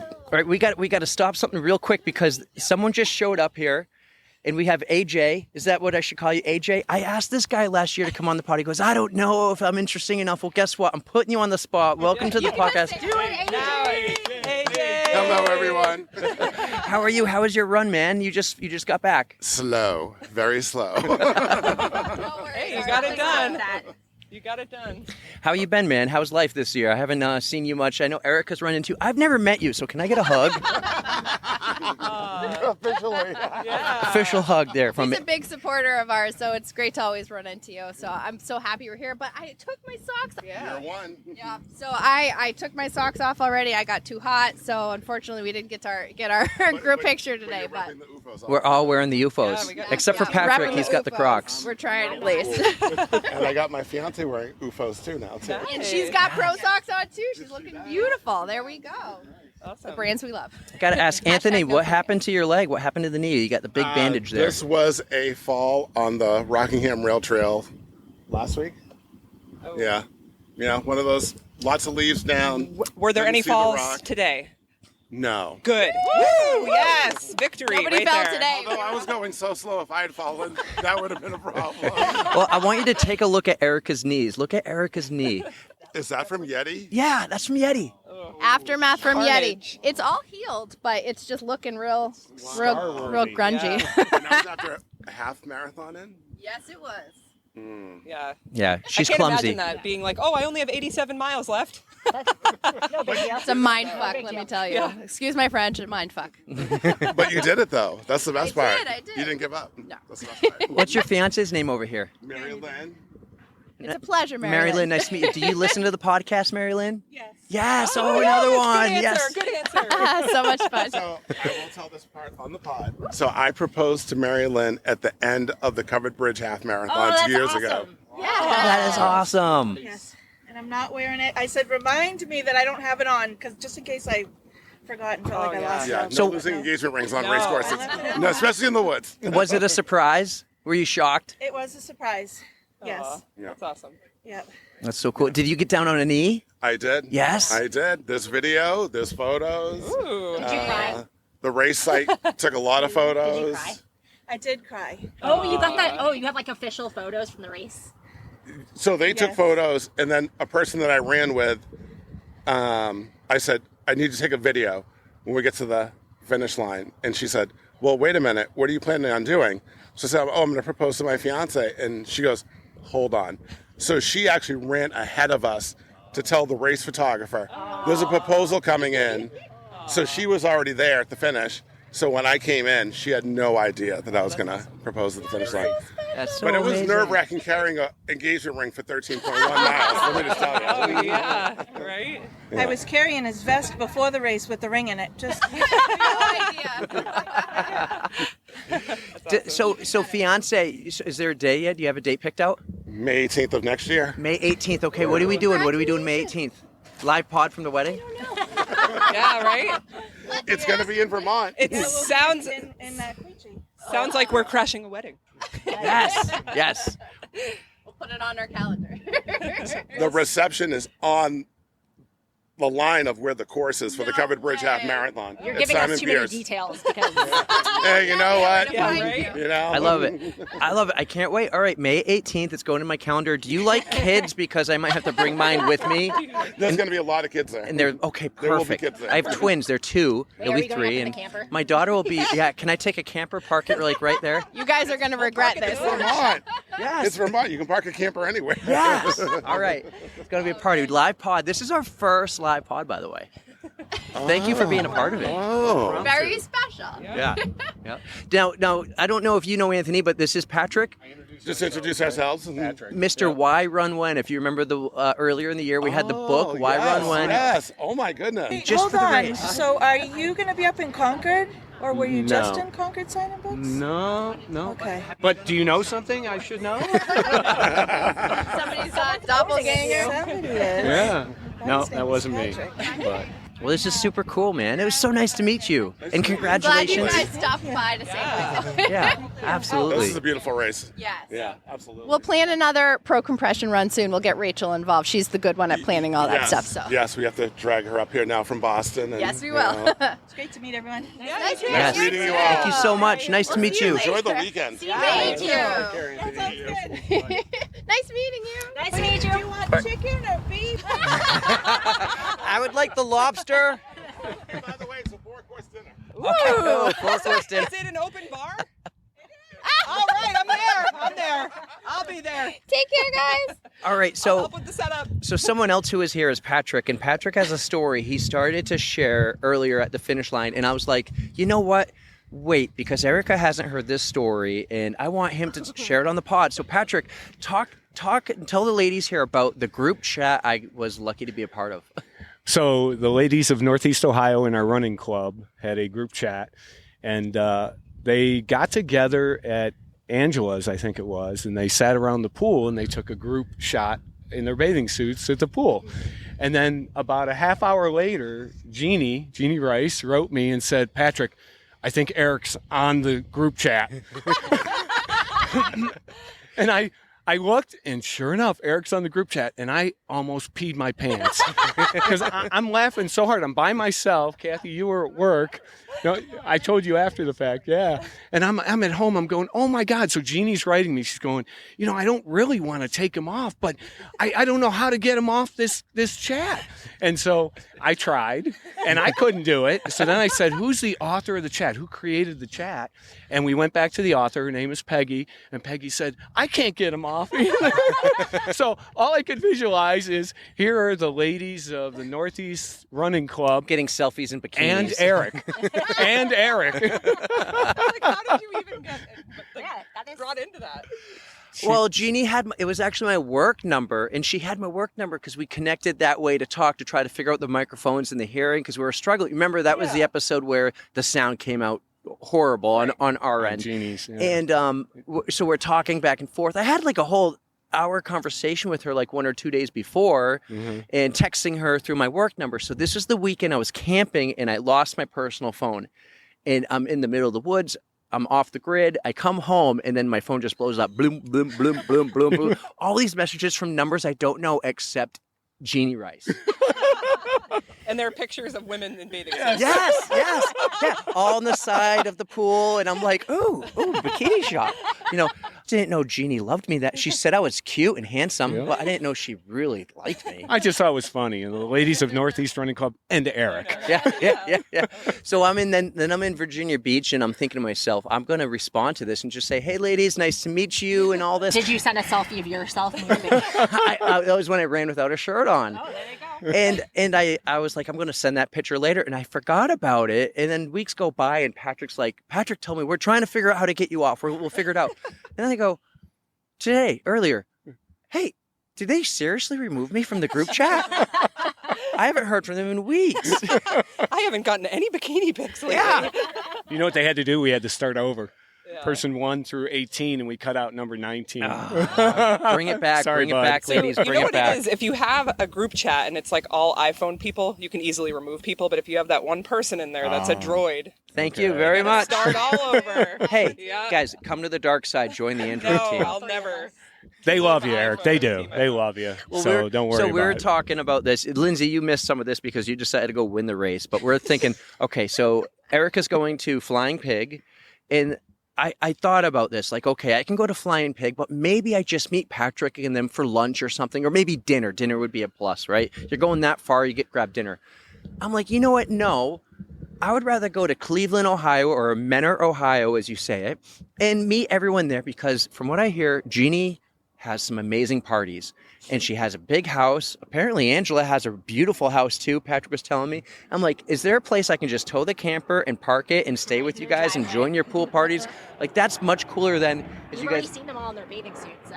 Speaker 7: All right, we got to stop something real quick because someone just showed up here, and we have AJ. Is that what I should call you, AJ? I asked this guy last year to come on the pod. He goes, I don't know if I'm interesting enough. Well, guess what? I'm putting you on the spot. Welcome to the podcast.
Speaker 9: Hello, everyone.
Speaker 7: How are you? How was your run, man? You just got back.
Speaker 9: Slow, very slow.
Speaker 5: Hey, you got it done. You got it done.
Speaker 7: How you been, man? How's life this year? I haven't seen you much. I know Erica's run into. I've never met you, so can I get a hug?
Speaker 9: Officially.
Speaker 5: Yeah.
Speaker 7: Official hug there from
Speaker 4: He's a big supporter of ours, so it's great to always run into you. So I'm so happy you're here. But I took my socks off.
Speaker 9: You're one.
Speaker 4: Yeah. So I took my socks off already. I got too hot, so unfortunately we didn't get our group picture today. But
Speaker 7: We're all wearing the UFOs,
Speaker 5: Yeah, we got-
Speaker 7: except for
Speaker 4: yeah,
Speaker 7: Patrick.
Speaker 4: repping
Speaker 7: He's got the
Speaker 4: UFOs.
Speaker 7: Crocs.
Speaker 4: We're trying at least.
Speaker 9: And I got my fiance wearing UFOs too now, too.
Speaker 4: And she's got pro socks on too. She's looking beautiful. There we go. The
Speaker 5: Awesome.
Speaker 4: brands we love.
Speaker 7: Got to ask Anthony,
Speaker 4: Hashtag no
Speaker 7: what
Speaker 4: figure.
Speaker 7: happened to your leg? What happened to the knee? You got the big bandage there.
Speaker 9: This was a fall on the Rockingham Rail Trail last week. Yeah. One of those, lots of leaves down.
Speaker 5: Were there
Speaker 9: Didn't
Speaker 5: any
Speaker 9: see the
Speaker 5: falls
Speaker 9: rock.
Speaker 5: today?
Speaker 9: No.
Speaker 5: Good. Woo! Yes, victory.
Speaker 4: Nobody
Speaker 5: right
Speaker 4: fell
Speaker 5: there.
Speaker 4: today.
Speaker 9: Although I was going so slow, if I had fallen, that would have been a problem.
Speaker 7: Well, I want you to take a look at Erica's knees. Look at Erica's knee.
Speaker 9: Is that from Yeti?
Speaker 7: Yeah, that's from Yeti.
Speaker 4: Aftermath from
Speaker 5: Carnage.
Speaker 4: Yeti. It's all healed, but it's just looking real
Speaker 9: Scar-worthy.
Speaker 4: grungy.
Speaker 5: Yeah.
Speaker 9: And that was after a half marathon in?
Speaker 4: Yes, it was.
Speaker 5: Yeah.
Speaker 7: Yeah, she's
Speaker 5: I can't
Speaker 7: clumsy.
Speaker 5: imagine that being like, oh, I only have 87 miles left.
Speaker 4: It's a mind fuck, let me tell you.
Speaker 5: Yeah.
Speaker 4: Excuse my French, mind fuck.
Speaker 9: But you did it though. That's the best part.
Speaker 4: I did.
Speaker 9: You didn't give up.
Speaker 4: No.
Speaker 9: That's the best part.
Speaker 7: What's your fiance's name over here?
Speaker 9: Mary Lynn.
Speaker 4: It's a pleasure, Mary.
Speaker 7: Mary Lynn, nice to meet you. Do you listen to the podcast, Mary Lynn?
Speaker 5: Yes.
Speaker 7: Yes. Oh, another one.
Speaker 5: Good
Speaker 7: Yes.
Speaker 5: answer. Good answer.
Speaker 4: So much fun.
Speaker 9: So I will tell this part on the pod. So I proposed to Mary Lynn at the end of the Covered Bridge Half Marathon 2 years ago.
Speaker 4: Yeah.
Speaker 7: That is awesome.
Speaker 10: Yes, and I'm not wearing it. I said, remind me that I don't have it on, because just in case I forgot and felt like I lost
Speaker 9: Yeah,
Speaker 10: it.
Speaker 9: no
Speaker 7: So-
Speaker 9: losing engagement rings on
Speaker 5: No.
Speaker 9: race courses. No, especially in the woods.
Speaker 7: Was it a surprise? Were you shocked?
Speaker 10: It was a surprise. Yes.
Speaker 9: Yeah.
Speaker 5: That's awesome.
Speaker 10: Yep.
Speaker 7: That's so cool. Did you get down on a knee?
Speaker 9: I did.
Speaker 7: Yes.
Speaker 9: I did. There's video, there's photos.
Speaker 5: Ooh.
Speaker 8: Did you cry?
Speaker 9: The race site took a lot of photos.
Speaker 8: cry?
Speaker 10: I did cry.
Speaker 8: Oh, you got that? Oh, you have like official photos from the race?
Speaker 9: So they took
Speaker 10: Yes.
Speaker 9: photos, and then a person that I ran with, I said, I need to take a video when we get to the finish line. And she said, well, wait a minute. What are you planning on doing? So I said, oh, I'm going to propose to my fiance. And she goes, hold on. So she actually ran ahead of us to tell the race photographer, there's a proposal coming in. So she was already there at the finish. So when I came in, she had no idea that I was going to propose at the finish line.
Speaker 7: That's so
Speaker 9: But it was
Speaker 7: amazing.
Speaker 9: nerve-wracking carrying an engagement ring for 13.1 miles. Let me just tell you.
Speaker 5: Oh, yeah. Right?
Speaker 10: I was carrying his vest before the race with the ring in it. Just
Speaker 4: No idea.
Speaker 7: So fiance, is there a day yet? Do you have a date picked out?
Speaker 9: May 18th of next year.
Speaker 7: May 18th. Okay, what are we doing? What are we doing May 18th? Live pod from the wedding?
Speaker 5: Yeah, right?
Speaker 9: It's going to be in Vermont.
Speaker 5: It sounds
Speaker 10: in Queechee.
Speaker 5: sounds like we're crashing a wedding.
Speaker 7: Yes. Yes.
Speaker 4: We'll put it on our calendar.
Speaker 9: The reception is on the line of where the course is for the Covered Bridge Half Marathon.
Speaker 8: You're
Speaker 9: at
Speaker 8: giving
Speaker 9: Simon
Speaker 8: us too many
Speaker 9: Pierce.
Speaker 8: details because
Speaker 9: Hey, you know what?
Speaker 5: Yeah, right?
Speaker 9: You know,
Speaker 7: I love it. I love it. I can't wait. All right, May 18th. It's going in my calendar. Do you like kids? Because I might have to bring mine with me.
Speaker 9: There's going to be a lot of kids there.
Speaker 7: And they're okay,
Speaker 9: There will be
Speaker 7: perfect.
Speaker 9: kids there.
Speaker 7: I have twins. They're 2.
Speaker 8: Wait,
Speaker 7: They'll
Speaker 8: are
Speaker 7: be
Speaker 8: we going
Speaker 7: 3,
Speaker 8: up in
Speaker 7: and
Speaker 8: the camper?
Speaker 7: my daughter will be. Yeah, can I take a camper, park it like right there?
Speaker 4: You guys are going to regret this.
Speaker 9: It's Vermont.
Speaker 7: Yes.
Speaker 9: It's Vermont. You can park a camper anywhere.
Speaker 7: Yes. All right. It's gonna be a party. Live pod. This is our first live pod, by the way. Thank you for being a part of it.
Speaker 9: Oh.
Speaker 4: Very special.
Speaker 7: Yeah. Yeah. Now, I don't know if you know Anthony, but this is Patrick,
Speaker 9: Just introduce ourselves.
Speaker 7: Mr. Why Run When. If you remember the earlier in the year, we had the book Why
Speaker 9: yes,
Speaker 7: Run When.
Speaker 9: Yes. Oh, my goodness.
Speaker 7: Just
Speaker 10: Hold
Speaker 7: for the
Speaker 10: on.
Speaker 7: race.
Speaker 10: So are you going to be up in Concord? Or were you just
Speaker 11: No.
Speaker 10: in Concord signing books?
Speaker 11: No.
Speaker 10: Okay.
Speaker 11: But do you know something I should know?
Speaker 4: Somebody's doppelganger.
Speaker 10: Somebody is.
Speaker 11: Yeah. No,
Speaker 10: His name
Speaker 11: that
Speaker 10: is
Speaker 11: wasn't me.
Speaker 10: Patrick.
Speaker 11: But
Speaker 7: Well, this is super cool, man. It was so nice to meet you, and
Speaker 4: Glad you
Speaker 7: congratulations.
Speaker 4: guys stopped by to say hi.
Speaker 7: Yeah,
Speaker 9: This
Speaker 7: absolutely.
Speaker 9: is a beautiful race.
Speaker 4: Yes.
Speaker 9: Yeah, absolutely.
Speaker 4: We'll plan another pro compression run soon. We'll get Rachel involved. She's the good one at planning all that
Speaker 9: yes.
Speaker 4: stuff. So
Speaker 9: Yes, we have to drag her up here now from Boston. And,
Speaker 4: yes, we
Speaker 9: you
Speaker 4: will.
Speaker 9: know,
Speaker 10: It's great to meet everyone.
Speaker 4: Nice to
Speaker 7: Yes.
Speaker 9: meeting you all.
Speaker 7: Thank you so much. Nice to meet you.
Speaker 9: Enjoy the weekend.
Speaker 4: Thank you.
Speaker 9: Thank
Speaker 4: Nice meeting you.
Speaker 8: nice to meet you.
Speaker 10: Do you want chicken or beef?
Speaker 7: I would like the lobster.
Speaker 9: Hey, by the way, it's a 4-course dinner.
Speaker 7: Okay, four-course dinner.
Speaker 5: Is it an open bar? All right, I'm there. I'll be there.
Speaker 4: Take care, guys.
Speaker 7: All right,
Speaker 5: I'll
Speaker 7: so
Speaker 5: put the setup.
Speaker 7: someone else who is here is Patrick, and Patrick has a story he started to share earlier at the finish line, and I was like, you know what? Wait, because Erica hasn't heard this story, and I want him to share it on the pod. So Patrick, tell the ladies here about the group chat I was lucky to be a part of.
Speaker 11: so the ladies of Northeast Ohio in our running club had a group chat, and they got together at Angela's, I think it was, and they sat around the pool and they took a group shot in their bathing suits at the pool. And then about a half hour later, Jeannie Rice wrote me and said, Patrick, I think Eric's on the group chat. And I looked, and sure enough, Eric's on the group chat, and I almost peed my pants because I'm laughing so hard. I'm by myself. Kathy, you were at work. No, I told you after the fact, yeah. And I'm at home. I'm going, oh my God. So Jeannie's writing me. She's going, I don't really want to take him off, but I don't know how to get him off this chat. And so I tried, and I couldn't do it. So then I said, who's the author of the chat? Who created the chat? And we went back to the author. Her name is Peggy. And Peggy said, I can't get him off. coffee. So all I could visualize is here are the ladies of the Northeast Running Club
Speaker 7: getting selfies in bikinis.
Speaker 11: And Eric. And Eric.
Speaker 5: Like, how did you even get brought into that?
Speaker 7: Well, Jeannie it was actually my work number, and she had my work number because we connected that way to talk, to try to figure out the microphones and the hearing, because we were struggling. Remember, that was the episode where the sound came out horrible on our end.
Speaker 11: Jeannie's, yeah.
Speaker 7: And so we're talking back and forth. I had like a whole hour conversation with her like 1 or 2 days before, and texting her through my work number. So this was the weekend I was camping, and I lost my personal phone. And I'm in the middle of the woods. I'm off the grid. I come home, and then my phone just blows up. Bloom, bloom, bloom, bloom, bloom, bloom. All these messages from numbers I don't know except Jeannie Rice.
Speaker 5: And there are pictures of women in bathing suits.
Speaker 7: Yes. Yeah. All on the side of the pool. And I'm like, ooh, bikini shot. Didn't know Jeannie loved me. That she said I was cute and handsome, but I didn't know she really liked me.
Speaker 11: I just thought it was funny. The ladies of Northeast Running Club and Eric.
Speaker 7: Yeah. So I'm in I'm in Virginia Beach, and I'm thinking to myself, I'm going to respond to this and just say, hey, ladies, nice to meet you and all this.
Speaker 8: Did you send a selfie of yourself moving?
Speaker 7: That was when I ran without a shirt on.
Speaker 8: Oh, there you go.
Speaker 7: And I was like, I'm going to send that picture later. And I forgot about it. And then weeks go by, and Patrick's like, Patrick told me, we're trying to figure out how to get you off. We'll figure it out. And then I go, earlier, hey, did they seriously remove me from the group chat? I haven't heard from them in weeks.
Speaker 5: I haven't gotten any bikini pics lately.
Speaker 7: Yeah.
Speaker 11: You know what they had to do? We had to start over. Person 1 through 18, and we cut out number 19.
Speaker 7: Bring it back.
Speaker 11: Sorry,
Speaker 7: bring it back, ladies.
Speaker 5: You
Speaker 7: Bring
Speaker 5: know
Speaker 7: it
Speaker 5: what
Speaker 7: back.
Speaker 5: it is? If you have a group chat and it's like all iPhone people, you can easily remove people. But if you have that one person in there that's a droid,
Speaker 7: Thank you very much.
Speaker 5: start all over.
Speaker 7: Hey,
Speaker 5: Yeah.
Speaker 7: guys, come to the dark side. Join the Android team.
Speaker 5: I'll never.
Speaker 11: They love you, Eric. They do. They love you. So don't worry
Speaker 7: So
Speaker 11: about
Speaker 7: we were
Speaker 11: it.
Speaker 7: talking about this. Lindsay, you missed some of this because you decided to go win the race. But we're thinking, okay, so Erica's going to Flying Pig, and I thought about this, like, okay, I can go to Flying Pig, but maybe I just meet Patrick and them for lunch or something, or maybe dinner. Dinner would be a plus, right? You're going that far, you grab dinner. I'm like, you know what? No, I would rather go to Cleveland, Ohio, or Menor, Ohio, as you say it, and meet everyone there, because from what I hear, Jeannie has some amazing parties, and she has a big house. Apparently Angela has a beautiful house too, Patrick was telling me. I'm like, is there a place I can just tow the camper and park it and stay with you guys and join your pool parties? Like, that's much cooler than
Speaker 8: You've already seen them all in their bathing suits, so.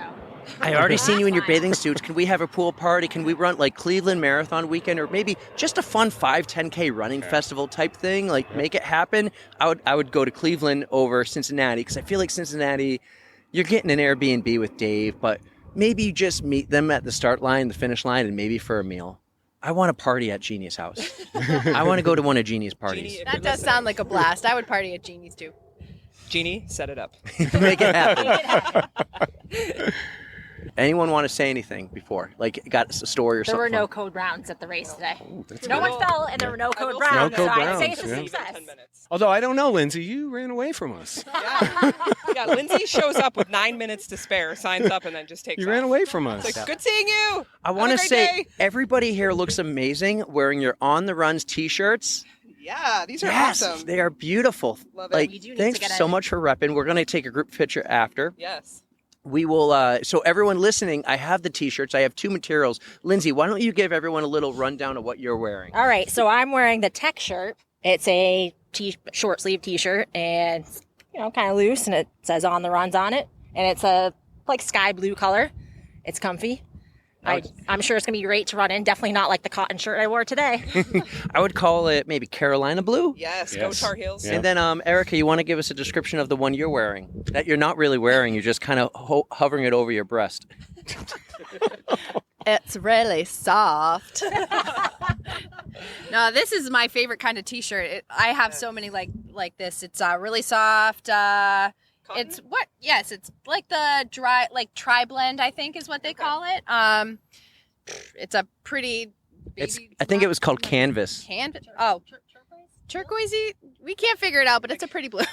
Speaker 7: I already seen you in your bathing suits. Can we have a pool party? Can we run like Cleveland Marathon weekend, or maybe just a fun 5-10K running festival type thing? Like, make it happen. I would go to Cleveland over Cincinnati, because I feel like Cincinnati, you're getting an Airbnb with Dave, but maybe you just meet them at the start line, the finish line, and maybe for a meal. I want to party at Jeannie's house. I want to go to one of Jeannie's parties.
Speaker 5: Jeannie,
Speaker 4: That does sound like a blast. I would party at Jeannie's too.
Speaker 5: Jeannie, set it up.
Speaker 7: Make it happen. Anyone want to say anything before? Like, got a story or
Speaker 8: There
Speaker 7: something?
Speaker 8: were no code browns at the race today.
Speaker 11: that's
Speaker 8: No
Speaker 11: good.
Speaker 8: one fell, and there were no code
Speaker 5: No
Speaker 8: browns.
Speaker 11: code
Speaker 8: so I'd say
Speaker 11: browns,
Speaker 8: it's a
Speaker 11: yeah.
Speaker 8: success.
Speaker 5: 10 minutes.
Speaker 11: Although I don't know, Lindsay, you ran away from us.
Speaker 5: Yeah, Lindsay shows up with 9 minutes to spare, signs up, and then just takes
Speaker 11: You
Speaker 5: off.
Speaker 11: ran away from us.
Speaker 5: It's like, good seeing you.
Speaker 7: I want to
Speaker 5: Have a great
Speaker 7: say
Speaker 5: day.
Speaker 7: everybody here looks amazing wearing your On the Runs t-shirts.
Speaker 5: Yeah, these are
Speaker 7: Yes,
Speaker 5: awesome.
Speaker 7: they are beautiful.
Speaker 5: Love it.
Speaker 7: Like,
Speaker 8: You do need
Speaker 7: thanks
Speaker 8: to get
Speaker 7: so
Speaker 8: a-
Speaker 7: much for repping. We're going to take a group picture after.
Speaker 5: Yes.
Speaker 7: We will, so everyone listening, I have the t-shirts. I have 2 materials. Lindsay, why don't you give everyone a little rundown of what you're wearing?
Speaker 8: All right, so I'm wearing the tech shirt. It's a short sleeve t-shirt, and it's, kind of loose, and it says On the Runs on it, and it's a like sky blue color. It's comfy. I'm sure it's gonna be great to run in. Definitely not like the cotton shirt I wore today.
Speaker 7: I would call it maybe Carolina blue.
Speaker 5: Yes, go
Speaker 11: Yes.
Speaker 5: Tar Heels.
Speaker 11: Yeah.
Speaker 7: And then, Erica, you want to give us a description of the one you're wearing? That you're not really wearing, you're just kind of hovering it over your breast.
Speaker 4: It's really soft. No, this is my favorite kind of t-shirt. I have so many like this. It's really soft. It's what? Yes, it's like the dry, like tri-blend, I think is what they call it. It's a pretty baby.
Speaker 7: I think it was called Canvas.
Speaker 4: Canvas. Oh, turquoisey. We can't figure it out, but it's a pretty blue.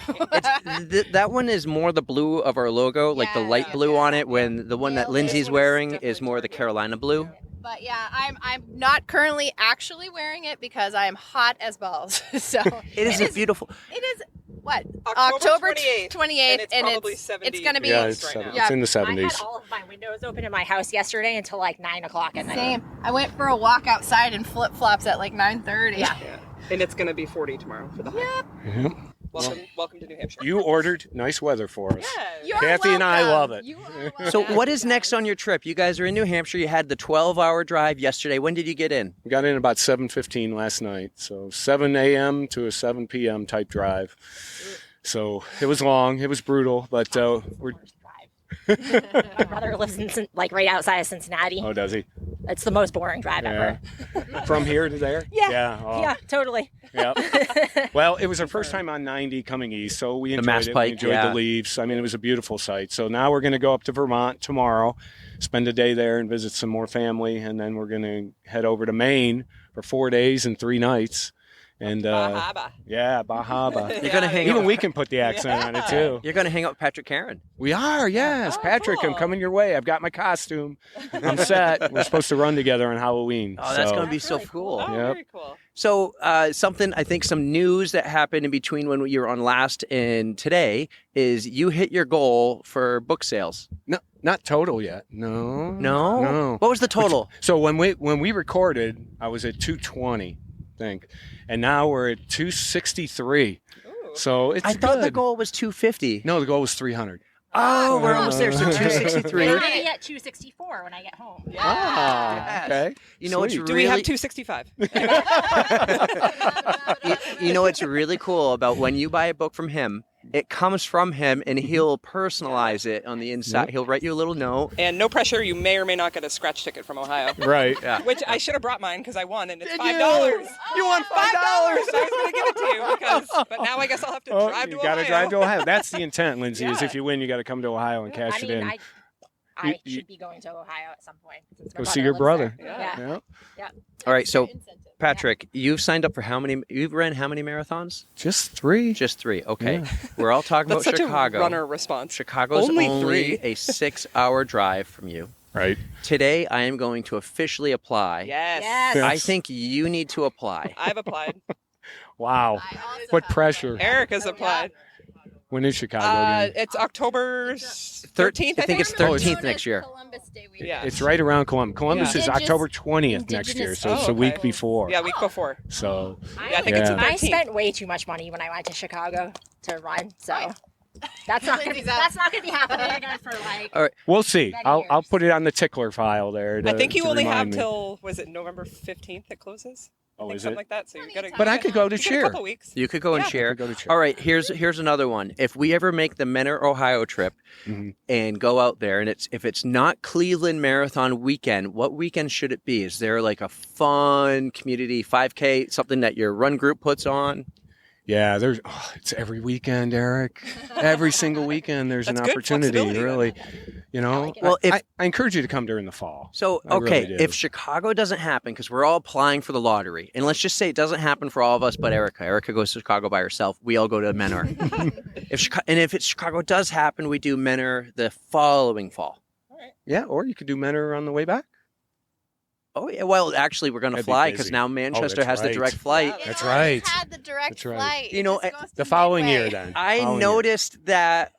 Speaker 7: That one is more the blue of our logo, like the light blue on it, when the one that Lindsay's wearing is more the Carolina blue.
Speaker 4: But yeah, I'm not currently actually wearing it because I am hot as balls. So
Speaker 7: It is a beautiful.
Speaker 4: It is what
Speaker 5: October
Speaker 4: 28th,
Speaker 5: and it's probably
Speaker 4: it's going to be.
Speaker 11: Yeah, it's,
Speaker 5: right now.
Speaker 11: it's in the
Speaker 8: I had
Speaker 11: 70s.
Speaker 8: all of my windows open in my house yesterday until like 9 o'clock at night.
Speaker 4: Same. I went for a walk outside in flip flops at like 9:30.
Speaker 8: Yeah.
Speaker 5: And it's going to be 40 tomorrow for the hike.
Speaker 11: Yep.
Speaker 5: Welcome to New Hampshire.
Speaker 11: You ordered nice weather for us.
Speaker 4: You're
Speaker 11: Kathy and I
Speaker 4: welcome.
Speaker 11: love it.
Speaker 4: You are welcome.
Speaker 7: So what is next on your trip? You guys are in New Hampshire. You had the 12-hour drive yesterday. When did you get in?
Speaker 11: We got in about 7:15 last night. So 7 a.m. to a 7 p.m. type drive. So it was long. It was brutal, but we're.
Speaker 8: My brother lives in, like right outside of Cincinnati.
Speaker 11: Oh, does he?
Speaker 8: It's the most boring drive ever.
Speaker 11: From here to there?
Speaker 8: Yeah.
Speaker 11: Yeah. Oh.
Speaker 8: Yeah, totally.
Speaker 11: Yeah. Well, it was our first time on 90 coming east, so we enjoyed
Speaker 7: Mass
Speaker 11: it.
Speaker 7: Pike,
Speaker 11: We enjoyed
Speaker 7: yeah.
Speaker 11: the leaves. I mean, it was a beautiful sight. So now we're going to go up to Vermont tomorrow, spend a day there and visit some more family, and then we're going to head over to Maine for 4 days and 3 nights. And
Speaker 5: Bahaba.
Speaker 11: yeah, Bahaba.
Speaker 7: You're gonna hang
Speaker 11: Even
Speaker 7: out.
Speaker 11: we can put the accent on it too.
Speaker 7: You're going to hang out with Patrick Karen.
Speaker 11: We are, yes.
Speaker 5: Oh,
Speaker 11: Patrick,
Speaker 5: cool.
Speaker 11: I'm coming your way. I've got my costume. I'm set. We're supposed to run together on Halloween.
Speaker 7: Oh, that's
Speaker 11: so-
Speaker 7: going to be so
Speaker 8: really
Speaker 7: cool.
Speaker 5: Oh,
Speaker 11: Yep.
Speaker 5: very cool.
Speaker 7: So something, I think some news that happened in between when you were on last and today is you hit your goal for book sales.
Speaker 11: No, not total yet. No.
Speaker 7: No?
Speaker 11: No.
Speaker 7: What was the total?
Speaker 11: So when we recorded, I was at 220, I think, and now we're at 263.
Speaker 5: Ooh.
Speaker 11: So it's
Speaker 7: I thought the
Speaker 11: good.
Speaker 7: goal was 250.
Speaker 11: No, the goal was 300.
Speaker 7: Oh, we're almost there. So
Speaker 8: I'm
Speaker 7: 263.
Speaker 8: gonna be at 264 when I get home.
Speaker 11: Ah, okay.
Speaker 7: You know, it's
Speaker 11: Sweet.
Speaker 5: Do
Speaker 7: really,
Speaker 5: we have 265?
Speaker 7: you know what's really cool about when you buy a book from him, it comes from him and he'll personalize it on the inside.
Speaker 11: Yep.
Speaker 7: He'll write you a little note.
Speaker 5: And no pressure, you may or may not get a scratch ticket from Ohio.
Speaker 11: Right.
Speaker 7: Yeah.
Speaker 5: Which I should have brought mine because I won, and it's $5.
Speaker 7: You won $5.
Speaker 5: I was going to give it to you, but now I guess I'll have to
Speaker 11: Oh,
Speaker 5: drive
Speaker 11: you
Speaker 5: to
Speaker 11: got to
Speaker 5: Ohio.
Speaker 11: drive to Ohio. That's the intent, Lindsay, is
Speaker 5: Yeah.
Speaker 11: if you win, you got to come to Ohio and cash
Speaker 8: I
Speaker 11: it
Speaker 8: mean,
Speaker 11: in.
Speaker 8: I
Speaker 11: You-
Speaker 8: should be going to Ohio at some point. since my
Speaker 11: Go see your
Speaker 8: lives
Speaker 11: brother.
Speaker 8: there.
Speaker 5: Yeah.
Speaker 8: Yeah.
Speaker 7: All right, so Patrick, you've signed up for how many? You've ran how many marathons?
Speaker 11: Just 3.
Speaker 7: Just 3. Okay. We're all talking
Speaker 5: That's
Speaker 7: about
Speaker 5: such
Speaker 7: Chicago.
Speaker 5: a runner response.
Speaker 7: Chicago's
Speaker 5: Only
Speaker 7: only
Speaker 5: 3.
Speaker 7: a 6-hour drive from you.
Speaker 11: Right.
Speaker 7: Today, I am going to officially apply.
Speaker 5: Yes.
Speaker 8: Yes.
Speaker 11: Yeah.
Speaker 7: I think you need to apply.
Speaker 5: I've applied.
Speaker 11: Wow. What pressure.
Speaker 5: Erica's applied.
Speaker 11: When is Chicago again?
Speaker 5: It's October 13th,
Speaker 7: I think it's
Speaker 11: Oh, it's-
Speaker 7: 13th next year.
Speaker 4: Columbus Day week.
Speaker 5: Yeah.
Speaker 11: It's right around Columbus. Columbus
Speaker 5: Yeah.
Speaker 11: is
Speaker 4: Indigenous-
Speaker 11: October 20th next year, so it's
Speaker 5: Oh,
Speaker 11: the week
Speaker 5: okay.
Speaker 11: before.
Speaker 5: Yeah, week before.
Speaker 11: So,
Speaker 5: Yeah, I think it's the
Speaker 11: Yeah.
Speaker 5: 13th.
Speaker 8: I spent way too much money when I went to Chicago to run, so that's not gonna be happening again for like.
Speaker 11: we'll see.
Speaker 8: Many
Speaker 11: I'll
Speaker 8: years.
Speaker 11: put it on the tickler file there.
Speaker 5: I think you
Speaker 11: to
Speaker 5: only have
Speaker 11: remind me.
Speaker 5: till, was it November 15th it closes? I
Speaker 11: Oh,
Speaker 5: think
Speaker 11: is
Speaker 5: something
Speaker 11: it?
Speaker 5: like that. So you gotta.
Speaker 11: But I could go to
Speaker 5: you got
Speaker 11: cheer.
Speaker 5: A couple weeks.
Speaker 7: You could go and
Speaker 5: Yeah.
Speaker 7: share.
Speaker 11: Go to cheer.
Speaker 7: All right, here's another one. If we ever make the Menor, Ohio trip
Speaker 11: Mhm.
Speaker 7: and go out there, and if it's not Cleveland Marathon weekend, what weekend should it be? Is there like a fun community 5K, something that your run group puts on?
Speaker 11: Yeah, it's every weekend, Eric. Every single weekend there's
Speaker 5: That's
Speaker 11: an
Speaker 5: good
Speaker 11: opportunity,
Speaker 5: flexibility,
Speaker 11: really. You know,
Speaker 8: like it.
Speaker 7: Well, if
Speaker 11: I encourage you to come during the fall.
Speaker 7: So,
Speaker 11: I
Speaker 7: okay,
Speaker 11: really do.
Speaker 7: if Chicago doesn't happen, because we're all applying for the lottery, and let's just say it doesn't happen for all of us but Erica. Erica goes to Chicago by herself. We all go to Menor. if Chicago does happen, we do Menor the following fall.
Speaker 11: Yeah, or you could do Menor on the way back.
Speaker 7: Oh, yeah. Well, actually, we're going to
Speaker 11: That'd be
Speaker 7: fly because
Speaker 11: busy.
Speaker 7: now
Speaker 11: Oh,
Speaker 7: Manchester
Speaker 11: that's
Speaker 7: has the
Speaker 11: right.
Speaker 7: direct flight.
Speaker 4: It
Speaker 11: That's
Speaker 4: always
Speaker 11: right.
Speaker 4: Had the direct
Speaker 11: That's right.
Speaker 4: flight.
Speaker 7: You know,
Speaker 4: It just goes
Speaker 11: The
Speaker 4: to
Speaker 11: following
Speaker 4: Midway.
Speaker 11: year, then.
Speaker 7: I
Speaker 11: Following year.
Speaker 7: noticed that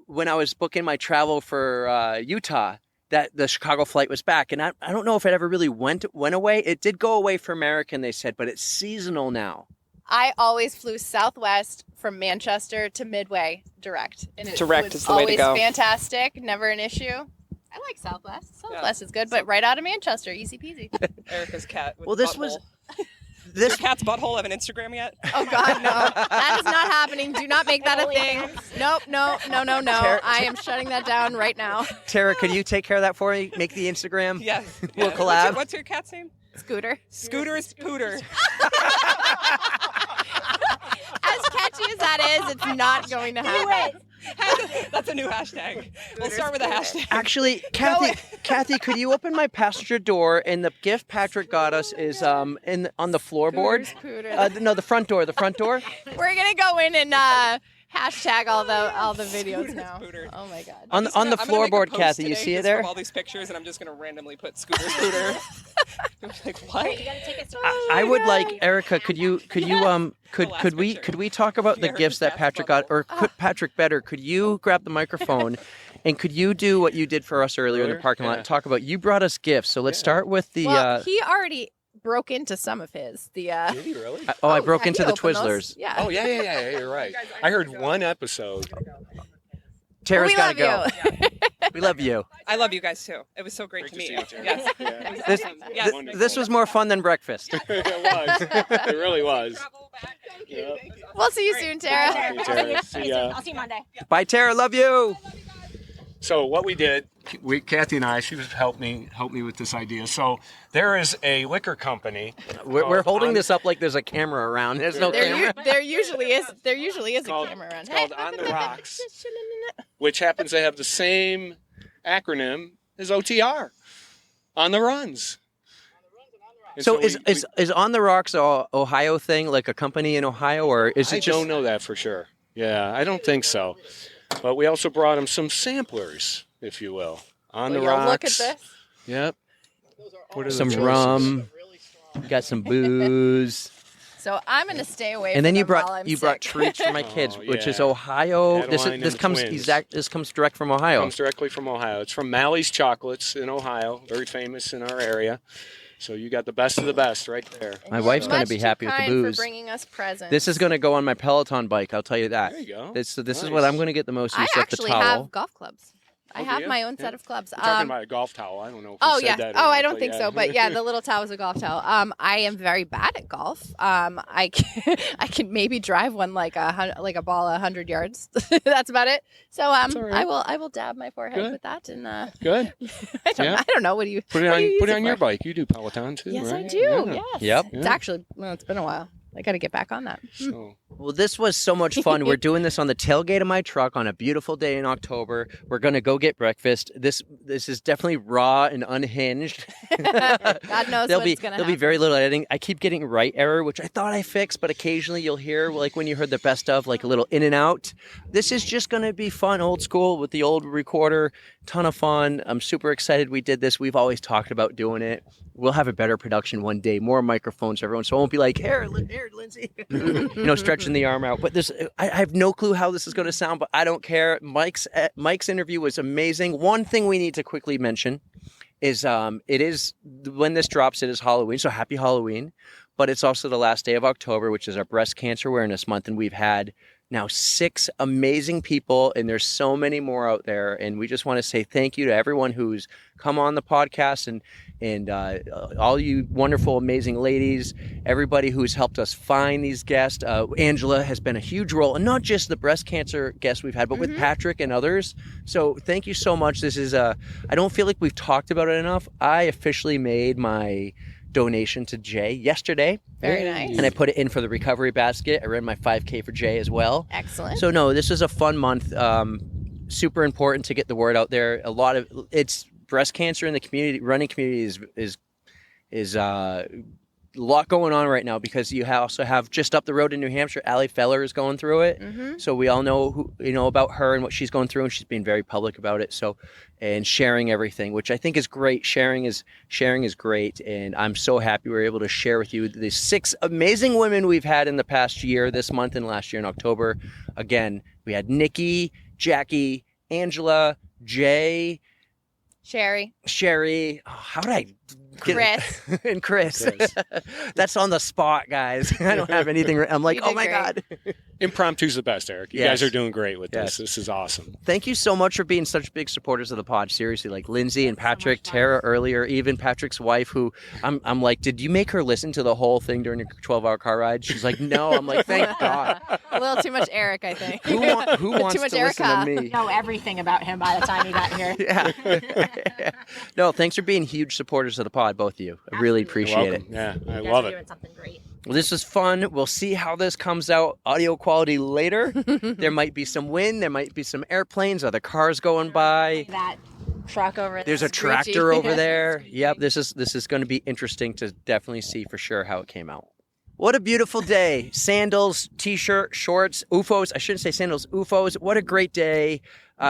Speaker 7: when I was booking my travel for Utah, that the Chicago flight was back, and I don't know if it ever really went away. It did go away for American, they said, but it's seasonal now.
Speaker 4: I always flew Southwest from Manchester to Midway direct. And it
Speaker 5: Direct
Speaker 4: was
Speaker 5: is the way to
Speaker 4: always
Speaker 5: go.
Speaker 4: fantastic, never an issue. I like Southwest. Southwest is good, but right out of Manchester, easy peasy.
Speaker 5: Erica's cat. With
Speaker 7: Well,
Speaker 5: the
Speaker 7: this was-
Speaker 5: butthole. Does
Speaker 7: This
Speaker 5: your cat's butthole have an Instagram yet?
Speaker 4: Oh God, no! That is not happening. Do not make that a thing. Nope, no. I am shutting that down right now.
Speaker 7: Tara, could you take care of that for me? Make the Instagram.
Speaker 5: Yes.
Speaker 7: We'll
Speaker 5: Yeah.
Speaker 7: collab.
Speaker 5: What's your cat's name?
Speaker 4: Scooter.
Speaker 5: Scooter's Pooter.
Speaker 4: As catchy as that is, it's not going to happen.
Speaker 5: That's a new hashtag. We'll start with a hashtag.
Speaker 7: Actually, Kathy, could you open my passenger door? And the gift Patrick got us is on the floorboard.
Speaker 4: Scooter's Pooter.
Speaker 7: No, the front door. The front door.
Speaker 4: We're gonna go in and Hashtag all the videos now. Oh my god.
Speaker 7: On the floorboard, Kathy, you see it there?
Speaker 5: All these pictures, and I'm just gonna randomly put scooter. Like what?
Speaker 7: I would like Erica. Could we talk about the gifts that Patrick got, or Patrick better? Could you grab the microphone, and could you do what you did for us earlier in the parking lot? Talk about you brought us gifts. So let's start with the.
Speaker 4: Well, he already broke into some of his.
Speaker 11: Did he really?
Speaker 7: I broke
Speaker 4: yeah,
Speaker 7: into the
Speaker 4: opened
Speaker 7: Twizzlers.
Speaker 4: those. Yeah.
Speaker 11: Oh yeah. You're right. I heard one episode.
Speaker 7: Tara's
Speaker 4: we
Speaker 7: got to
Speaker 4: love
Speaker 7: go. We love you.
Speaker 5: I love you guys too. It was so great to meet you. Yes.
Speaker 7: This was more fun than breakfast.
Speaker 11: It was. It really was. Yep.
Speaker 4: We'll see you soon, Tara.
Speaker 11: Hey, Tara. See ya.
Speaker 8: I'll see you Monday.
Speaker 7: Bye, Tara. Love you.
Speaker 11: So what we did, Kathy and I, she was helped me with this idea. So there is a liquor company.
Speaker 7: We're holding this up like there's a camera around. There's no camera.
Speaker 4: There usually is a camera around.
Speaker 11: It's called On the Rocks, which happens to have the same acronym as OTR, On the Runs. And
Speaker 7: So
Speaker 11: we-
Speaker 7: is On the Rocks a Ohio thing, like a company in Ohio, or is it
Speaker 11: I
Speaker 7: just?
Speaker 11: don't know that for sure. Yeah, I don't think so. But we also brought him some samplers, if you will. On the Rocks.
Speaker 4: Look at this.
Speaker 11: Yep. What are the
Speaker 7: Some
Speaker 11: choices?
Speaker 7: rum. Got some booze.
Speaker 4: So I'm gonna stay away.
Speaker 7: And then
Speaker 4: from
Speaker 7: you
Speaker 4: them while
Speaker 7: brought
Speaker 4: I'm
Speaker 7: you brought
Speaker 4: sick.
Speaker 7: treats for my kids, which is
Speaker 11: yeah.
Speaker 7: Ohio.
Speaker 11: Adeline and
Speaker 7: This
Speaker 11: the
Speaker 7: comes
Speaker 11: twins.
Speaker 7: this comes direct from Ohio.
Speaker 11: Comes directly from Ohio. It's from Mally's Chocolates in Ohio, very famous in our area. So you got the best of the best right there.
Speaker 7: My wife's going to
Speaker 4: Much
Speaker 7: be
Speaker 4: too
Speaker 7: happy with the
Speaker 4: kind
Speaker 7: booze.
Speaker 4: For bringing us presents.
Speaker 7: This is going to go on my Peloton bike. I'll tell you that.
Speaker 11: There you go.
Speaker 7: This is
Speaker 11: Nice.
Speaker 7: what I'm going to get the most
Speaker 4: I
Speaker 7: use of the
Speaker 4: actually
Speaker 7: towel.
Speaker 4: have golf clubs. I
Speaker 11: Oh, do
Speaker 4: have
Speaker 11: you?
Speaker 4: my own
Speaker 11: Yeah.
Speaker 4: set of clubs.
Speaker 11: We're talking about a golf towel. I don't know if
Speaker 4: Oh
Speaker 11: you
Speaker 4: yeah.
Speaker 11: said that or
Speaker 4: Oh,
Speaker 11: not,
Speaker 4: I don't
Speaker 11: but
Speaker 4: think
Speaker 11: yeah.
Speaker 4: so. But yeah, the little towel is a golf towel. I am very bad at golf. I can maybe drive one like a ball 100 yards. That's about it. So
Speaker 11: all right.
Speaker 4: I will dab my forehead
Speaker 11: Good.
Speaker 4: with that and
Speaker 11: Good.
Speaker 4: I
Speaker 11: Yeah.
Speaker 4: don't know. What do you
Speaker 11: Put it
Speaker 4: what do you
Speaker 11: on
Speaker 4: use it
Speaker 11: your
Speaker 4: for?
Speaker 11: bike. You do Peloton too,
Speaker 4: Yes,
Speaker 11: right?
Speaker 4: I do.
Speaker 11: Yeah.
Speaker 4: Yes.
Speaker 7: Yep.
Speaker 4: It's actually it's been a while. I got to get back on that.
Speaker 11: So,
Speaker 7: Well, this was so much fun. We're doing this on the tailgate of my truck on a beautiful day in October. We're going to go get breakfast. This is definitely raw and unhinged.
Speaker 4: God knows
Speaker 7: There'll
Speaker 4: what's
Speaker 7: be
Speaker 4: gonna
Speaker 7: there'll be
Speaker 4: happen.
Speaker 7: very little editing. I keep getting right error, which I thought I fixed, but occasionally you'll hear like when you heard the best of, like a little in and out. This is just going to be fun, old school with the old recorder. Ton of fun. I'm super excited we did this. We've always talked about doing it. We'll have a better production one day, more microphones, everyone. So it won't be like, here, Lindsay, stretching the arm out. But this, I have no clue how this is going to sound, but I don't care. Mike's interview was amazing. One thing we need to quickly mention is it is, when this drops, it is Halloween. So happy Halloween. But it's also the last day of October, which is our Breast Cancer Awareness Month. And we've had now 6 amazing people, and there's so many more out there. And we just want to say thank you to everyone who's come on the podcast and all you wonderful, amazing ladies, everybody who's helped us find these guests. Angela has been a huge role, and not just the breast cancer guests we've had, but with Patrick and others. So thank you so much. This is I don't feel like we've talked about it enough. I officially made my donation to Jay yesterday.
Speaker 4: Very nice.
Speaker 7: And I put it in for the recovery basket. I ran my 5K for Jay as well.
Speaker 4: Excellent.
Speaker 7: So no, this is a fun month. Super important to get the word out there. It's breast cancer in the community, running community is a lot going on right now, because you also have just up the road in New Hampshire, Allie Feller is going through it. So we all know about her and what she's going through, and she's being very public about it. So, and sharing everything, which I think is great. Sharing is great, and I'm so happy we're able to share with you the 6 amazing women we've had in the past year, this month and last year in October. Again, we had Nikki, Jackie, Angela, Jay,
Speaker 4: Sherry.
Speaker 7: Oh, how did I get
Speaker 4: Chris.
Speaker 7: and Chris. That's on the spot, guys. I don't have anything. I'm like,
Speaker 4: You
Speaker 7: oh
Speaker 4: did
Speaker 7: my
Speaker 4: great.
Speaker 7: God.
Speaker 11: Impromptu's the best, Eric. You
Speaker 7: Yes.
Speaker 11: guys are doing great with
Speaker 7: Yes.
Speaker 11: this. This is awesome.
Speaker 7: Thank you so much for being such big supporters of the pod. Seriously, like Lindsay and Patrick, Tara earlier, even Patrick's wife, who I'm like, did you make her listen to the whole thing during your 12-hour car ride? She's like, no. I'm like, thank God.
Speaker 4: A little too much Eric, I think.
Speaker 7: Who wants
Speaker 4: Too much
Speaker 7: to listen to
Speaker 4: Erica.
Speaker 7: me?
Speaker 8: Know everything about him by the time he got here.
Speaker 7: Yeah. No, thanks for being huge supporters of the pod, both of you. I really appreciate it.
Speaker 11: Yeah, I
Speaker 8: You guys
Speaker 11: love
Speaker 8: are
Speaker 11: it.
Speaker 8: doing something great.
Speaker 7: Well, this is fun. We'll see how this comes out audio quality later. There might be some wind. There might be some airplanes, other cars going by.
Speaker 8: That truck over there.
Speaker 7: There's a tractor over there. Yep, this is going to be interesting to definitely see for sure how it came out. What a beautiful day. Sandals, t-shirt, shorts, UFOs. I shouldn't say sandals, UFOs. What a great day.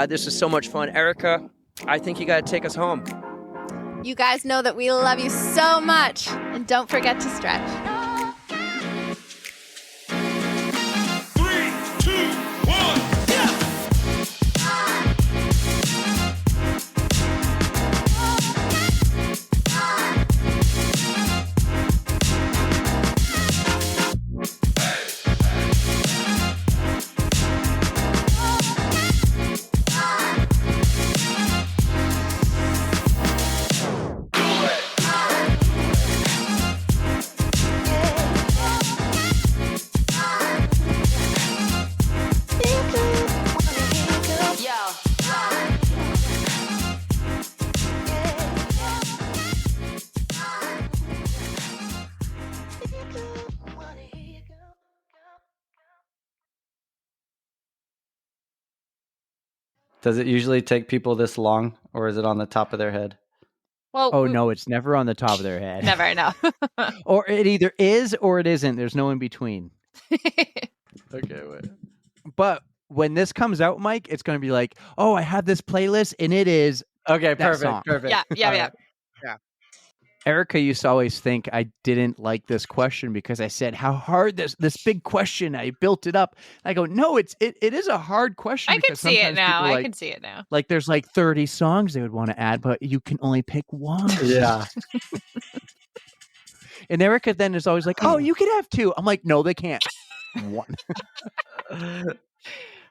Speaker 7: This is so much fun. Erica, I think you got to take us home.
Speaker 4: You guys know that we love you so much. And don't forget to stretch.
Speaker 12: 3, 2, 1, yeah!
Speaker 1: Does it usually take people this long, or is it on the top of their head?
Speaker 6: Well,
Speaker 3: Oh no, it's never on the top of their head.
Speaker 6: Never, no.
Speaker 3: Or it either is or it isn't. There's no in between.
Speaker 1: Okay, wait.
Speaker 3: But when this comes out, Mike, it's going to be like, oh, I have this playlist and it is
Speaker 1: Okay,
Speaker 3: that
Speaker 1: perfect,
Speaker 3: song.
Speaker 1: perfect.
Speaker 6: Yeah.
Speaker 3: Erica used to always think I didn't like this question because I said how hard this big question. I built it up. I go, no, it is a hard question.
Speaker 6: I can
Speaker 3: because
Speaker 6: see it
Speaker 3: sometimes
Speaker 6: now.
Speaker 3: people,
Speaker 6: I
Speaker 3: like,
Speaker 6: can see it now.
Speaker 3: like there's like 30 songs they would want to add, but you can only pick one.
Speaker 1: Yeah.
Speaker 3: And Erica then is always like, oh, you can have two. I'm like, no, they can't. One.